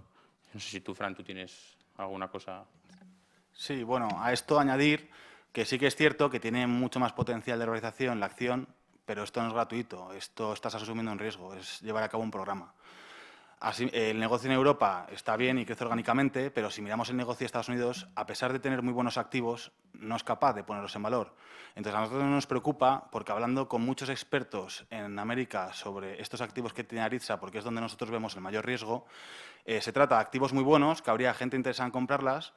No sé si tú, Fran, tú tienes alguna cosa. Sí, bueno, a esto añadir que sí que es cierto que tiene mucho más potencial de realización la acción, pero esto no es gratuito, esto estás asumiendo un riesgo, es llevar a cabo un programa. Así, el negocio en Europa está bien y crece orgánicamente, pero si miramos el negocio de Estados Unidos, a pesar de tener muy buenos activos, no es capaz de ponerlos en valor. Entonces, a nosotros no nos preocupa, porque hablando con muchos expertos en América sobre estos activos que tiene Aritza, porque es donde nosotros vemos el mayor riesgo, se trata de activos muy buenos, que habría gente interesada en comprarlas,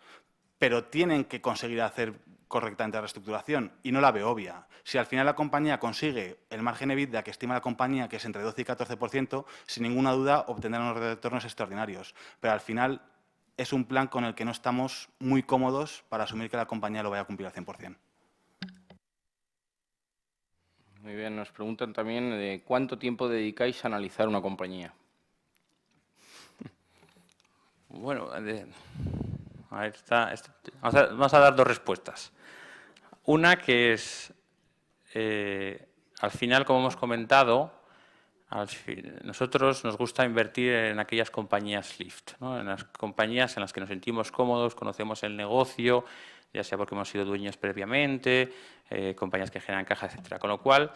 pero tienen que conseguir hacer correctamente la reestructuración y no la veo obvia. Si al final la compañía consigue el margen EBITDA que estima la compañía, que es entre 12 y 14%, sin ninguna duda obtendrán unos retornos extraordinarios. Pero al final es un plan con el que no estamos muy cómodos para asumir que la compañía lo vaya a cumplir al 100%. Muy bien, nos preguntan también de cuánto tiempo dedicáis a analizar una compañía. Bueno, a ver, vamos a dar dos respuestas. Una que es, al final, como hemos comentado, nosotros nos gusta invertir en aquellas compañías lift, ¿no? En las compañías en las que nos sentimos cómodos, conocemos el negocio, ya sea porque hemos sido dueños previamente, compañías que generan caja, etcétera. Con lo cual,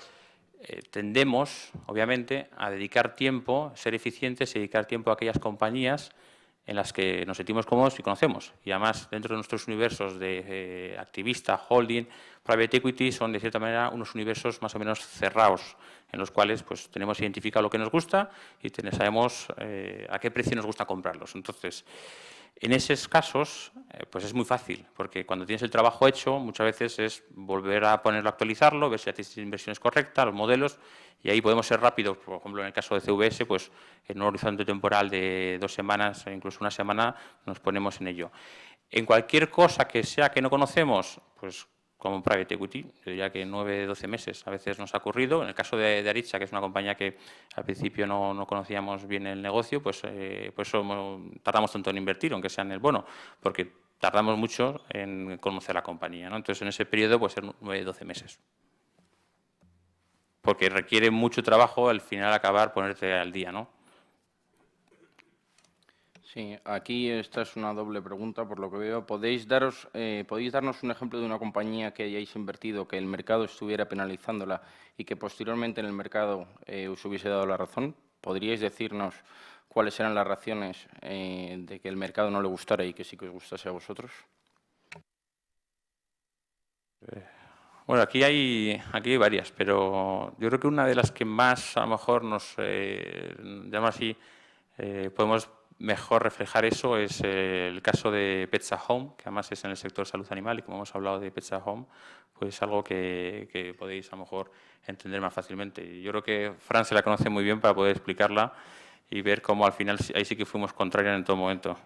tendemos, obviamente, a dedicar tiempo, ser eficientes y dedicar tiempo a aquellas compañías en las que nos sentimos cómodos y conocemos. Y además, dentro de nuestros universos de activista, holding, private equity, son de cierta manera unos universos más o menos cerrados, en los cuales pues, tenemos identificado lo que nos gusta y sabemos a qué precio nos gusta comprarlos. Entonces, en esos casos, pues es muy fácil, porque cuando tienes el trabajo hecho, muchas veces es volver a ponerlo, actualizarlo, ver si la tesis de inversión es correcta, los modelos, y ahí podemos ser rápidos. Por ejemplo, en el caso de CVS, pues en un horizonte temporal de 2 semanas o incluso una semana nos ponemos en ello. En cualquier cosa que sea que no conocemos, pues como private equity, yo diría que 9, 12 meses a veces nos ha ocurrido. En el caso de Aritza, que es una compañía que al principio no conocíamos bien el negocio, pues por eso tardamos tanto en invertir, aunque sea en el bono, porque tardamos mucho en conocer la compañía, ¿no? Entonces, en ese periodo puede ser 9, 12 meses. Porque requiere mucho trabajo al final acabar ponerte al día, ¿no? Sí, aquí esta es una doble pregunta, por lo que veo. ¿Podéis darnos un ejemplo de una compañía que hayáis invertido, que el mercado estuviera penalizándola y que posteriormente en el mercado os hubiese dado la razón? ¿Podríais decirnos cuáles eran las razones de que el mercado no le gustara y que sí que os gustase a vosotros? Bueno, aquí hay varias, pero yo creo que una de las que más a lo mejor nos llama así, podemos mejor reflejar eso es el caso de Pets at Home, que además es en el sector salud animal y como hemos hablado de Pets at Home, pues es algo que podéis a lo mejor entender más fácilmente. Yo creo que Fran se la conoce muy bien para poder explicarla y ver cómo al final ahí sí que fuimos contrarios en todo momento.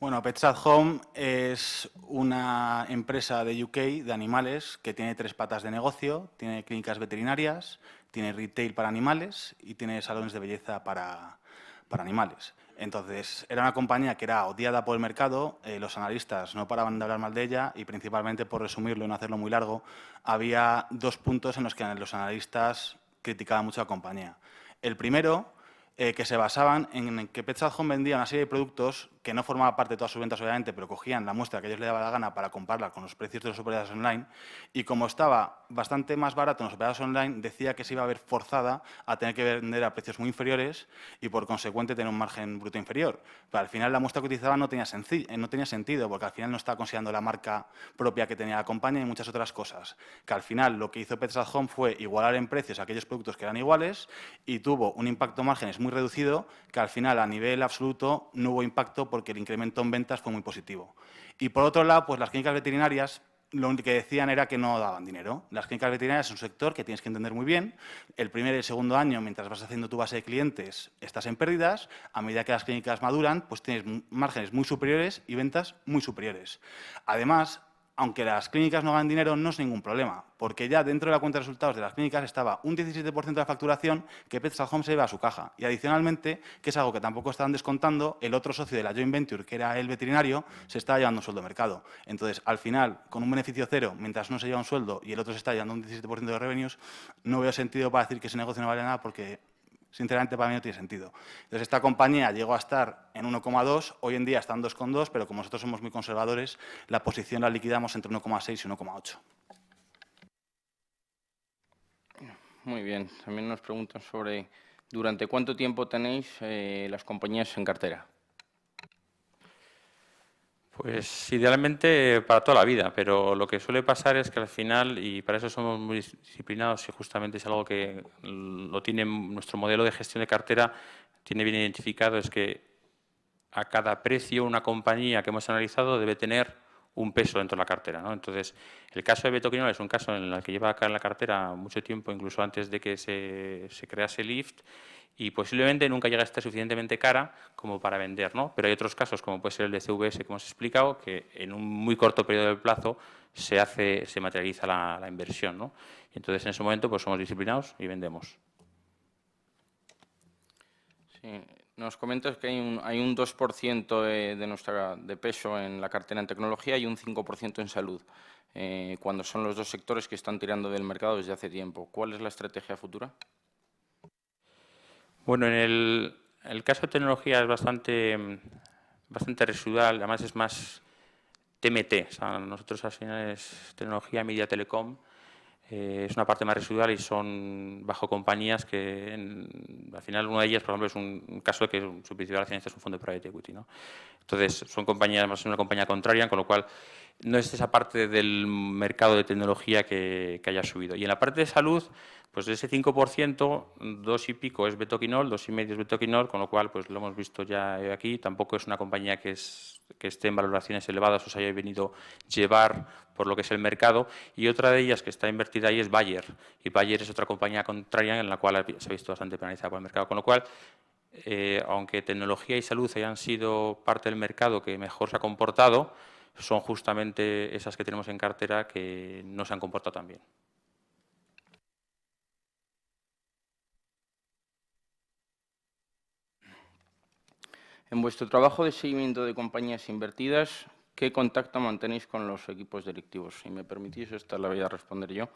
Bueno, Pets at Home es una empresa de UK de animales que tiene 3 patas de negocio, tiene clínicas veterinarias, tiene retail para animales y tiene salones de belleza para animales. Entonces, era una compañía que era odiada por el mercado, los analistas no paraban de hablar mal de ella y principalmente, por resumirlo y no hacerlo muy largo, había 2 puntos en los que los analistas criticaban mucho a la compañía. El primero, que se basaban en que Pets at Home vendía una serie de productos que no formaban parte de todas sus ventas, obviamente, pero cogían la muestra que ellos les daba la gana para comprarla con los precios de los operadores online y como estaba bastante más barato en los operadores online, decía que se iba a ver forzada a tener que vender a precios muy inferiores y, por consecuente, tener un margen bruto inferior. Pero al final la muestra que utilizaban no tenía sentido, porque al final no estaba considerando la marca propia que tenía la compañía y muchas otras cosas. Que al final lo que hizo Pets at Home fue igualar en precios a aquellos productos que eran iguales y tuvo un impacto en márgenes muy reducido, que al final a nivel absoluto no hubo impacto porque el incremento en ventas fue muy positivo. Y por otro lado, pues las clínicas veterinarias lo único que decían era que no daban dinero. Las clínicas veterinarias es un sector que tienes que entender muy bien. El primer y el segundo año, mientras vas haciendo tu base de clientes, estás en pérdidas. A medida que las clínicas maduran, pues tienes márgenes muy superiores y ventas muy superiores. Además, aunque las clínicas no ganan dinero, no es ningún problema, porque ya dentro de la cuenta de resultados de las clínicas estaba un 17% de la facturación que Pets at Home se lleva a su caja. Y adicionalmente, que es algo que tampoco estaban descontando, el otro socio de la joint venture, que era el veterinario, se estaba llevando un sueldo de mercado. Entonces, al final, con un beneficio cero, mientras uno se lleva un sueldo y el otro se está llevando un 17% de revenues, no veo sentido para decir que ese negocio no vale nada porque Sinceramente, para mí no tiene sentido. Entonces, esta compañía llegó a estar en 1,2, hoy en día está en 2,2, pero como nosotros somos muy conservadores, la posición la liquidamos entre 1,6 y 1,8. Muy bien. También nos preguntan sobre ¿durante cuánto tiempo tenéis las compañías en cartera? Pues idealmente para toda la vida, pero lo que suele pasar es que al final, y para eso somos muy disciplinados y justamente es algo que lo tiene nuestro modelo de gestión de cartera, tiene bien identificado, es que a cada precio una compañía que hemos analizado debe tener un peso dentro de la cartera, ¿no? Entonces, el caso de Betoquinol es un caso en el que lleva acá en la cartera mucho tiempo, incluso antes de que se crease Lift, y posiblemente nunca llegue a estar suficientemente cara como para vender, ¿no? Pero hay otros casos, como puede ser el de CVS que hemos explicado, que en un muy corto periodo de plazo se materializa la inversión, ¿no? Y entonces, en ese momento, pues somos disciplinados y vendemos. Sí. Nos comentas que hay un 2% de peso en la cartera en tecnología y un 5% en salud, cuando son los dos sectores que están tirando del mercado desde hace tiempo. ¿Cuál es la estrategia futura? Bueno, en el caso de tecnología es bastante residual, además es más TMT, o sea, nosotros al final es tecnología, media, telecom, es una parte más residual y son bajo compañías que al final una de ellas, por ejemplo, es un caso de que su principal accionista es un fondo de private equity, ¿no? Entonces son compañías, más una compañía contraria, con lo cual no es esa parte del mercado de tecnología que haya subido. Y en la parte de salud, pues de ese 5%, 2 y pico es Betoquinol, 2,5 es Betoquinol, con lo cual pues lo hemos visto ya aquí. Tampoco es una compañía que esté en valoraciones elevadas o se haya venido llevar por lo que es el mercado. Y otra de ellas que está invertida ahí es Bayer. Y Bayer es otra compañía contraria en la cual se ha visto bastante penalizada por el mercado. Con lo cual, aunque tecnología y salud hayan sido parte del mercado que mejor se ha comportado, son justamente esas que tenemos en cartera que no se han comportado tan bien. En vuestro trabajo de seguimiento de compañías invertidas, ¿qué contacto mantenéis con los equipos directivos? Si me permitís, esta la voy a responder yo,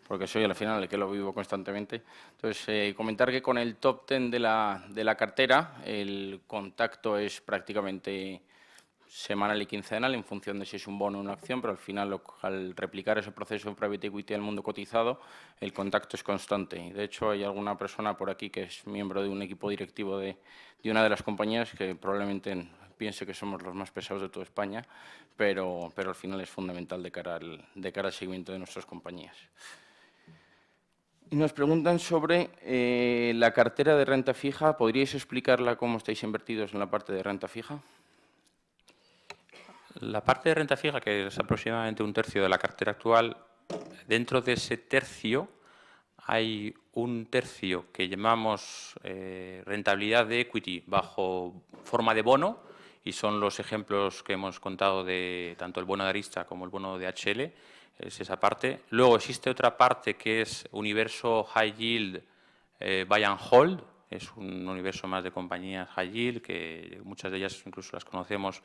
porque soy al final el que lo vivo constantemente. Entonces, comentar que con el top 10 de la cartera, el contacto es prácticamente semanal y quincenal en función de si es un bono o una acción, pero al final, al replicar ese proceso de private equity al mundo cotizado, el contacto es constante. Y de hecho, hay alguna persona por aquí que es miembro de un equipo directivo de una de las compañías que probablemente piense que somos los más pesados de toda España, pero al final es fundamental de cara al seguimiento de nuestras compañías. Y nos preguntan sobre la cartera de renta fija. ¿Podríais explicarla cómo estáis invertidos en la parte de renta fija? La parte de renta fija, que es aproximadamente un tercio de la cartera actual, dentro de ese tercio hay un tercio que llamamos rentabilidad de equity bajo forma de bono, y son los ejemplos que hemos contado de tanto el bono de Arista como el bono de HL, es esa parte. Luego existe otra parte que es universo high yield buy and hold, es un universo más de compañías high yield, que muchas de ellas incluso las conocemos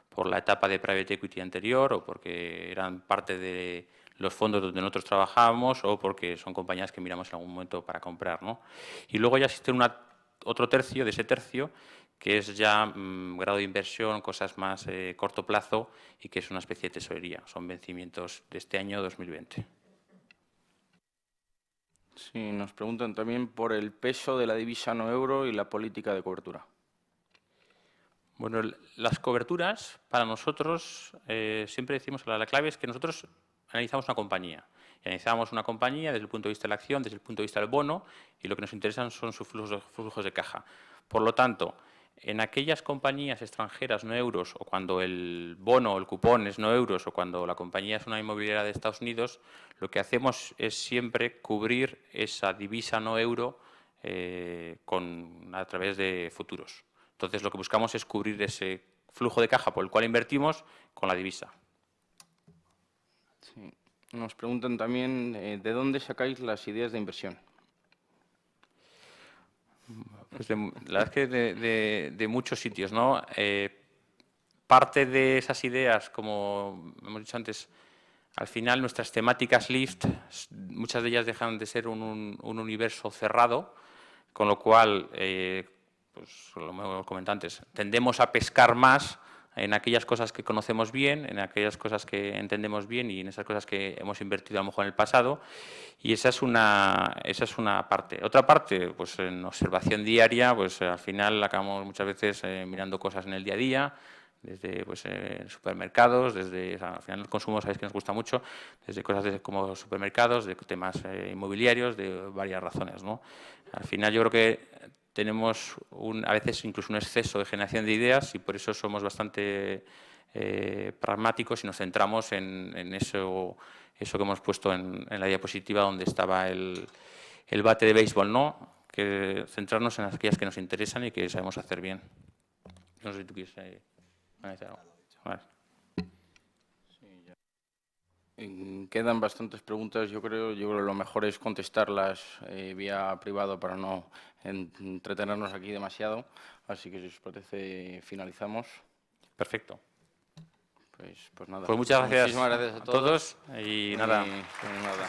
por la etapa de private equity anterior o porque eran parte de los fondos donde nosotros trabajábamos o porque son compañías que miramos en algún momento para comprar, ¿no? Y luego ya existe otro tercio de ese tercio que es ya grado de inversión, cosas más corto plazo y que es una especie de tesorería. Son vencimientos de este año 2020. Sí, nos preguntan también por el peso de la divisa no euro y la política de cobertura. Bueno, las coberturas, para nosotros, siempre decimos, la clave es que nosotros analizamos una compañía. Y analizamos una compañía desde el punto de vista de la acción, desde el punto de vista del bono, y lo que nos interesan son sus flujos de caja. Por lo tanto, en aquellas compañías extranjeras no euros, o cuando el bono o el cupón es no euros, o cuando la compañía es una inmobiliaria de Estados Unidos, lo que hacemos es siempre cubrir esa divisa no euro a través de futuros. Entonces, lo que buscamos es cubrir ese flujo de caja por el cual invertimos con la divisa. Sí. Nos preguntan también ¿de dónde sacáis las ideas de inversión? Pues la verdad es que de muchos sitios, ¿no? Parte de esas ideas, como hemos dicho antes, al final nuestras temáticas Lift, muchas de ellas dejan de ser un universo cerrado, con lo cual, pues lo hemos comentado antes, tendemos a pescar más en aquellas cosas que conocemos bien, en aquellas cosas que entendemos bien y en esas cosas que hemos invertido a lo mejor en el pasado, y esa es una parte. Otra parte, pues en observación diaria, pues al final acabamos muchas veces mirando cosas en el día a día, desde pues, supermercados, desde, o sea, al final el consumo sabéis que nos gusta mucho, desde cosas como supermercados, de temas inmobiliarios, de varias razones, ¿no? Al final yo creo que tenemos a veces incluso un exceso de generación de ideas y por eso somos bastante pragmáticos y nos centramos en eso que hemos puesto en la diapositiva donde estaba el bate de béisbol, ¿no? Que centrarnos en aquellas que nos interesan y que sabemos hacer bien. No sé si tú quieres añadir algo. Vale. Quedan bastantes preguntas, yo creo que lo mejor es contestarlas vía privado para no entretenernos aquí demasiado, así que si os parece finalizamos. Perfecto. Pues nada. Pues muchas gracias, Muchísimas gracias a todos y nada. Pues nada.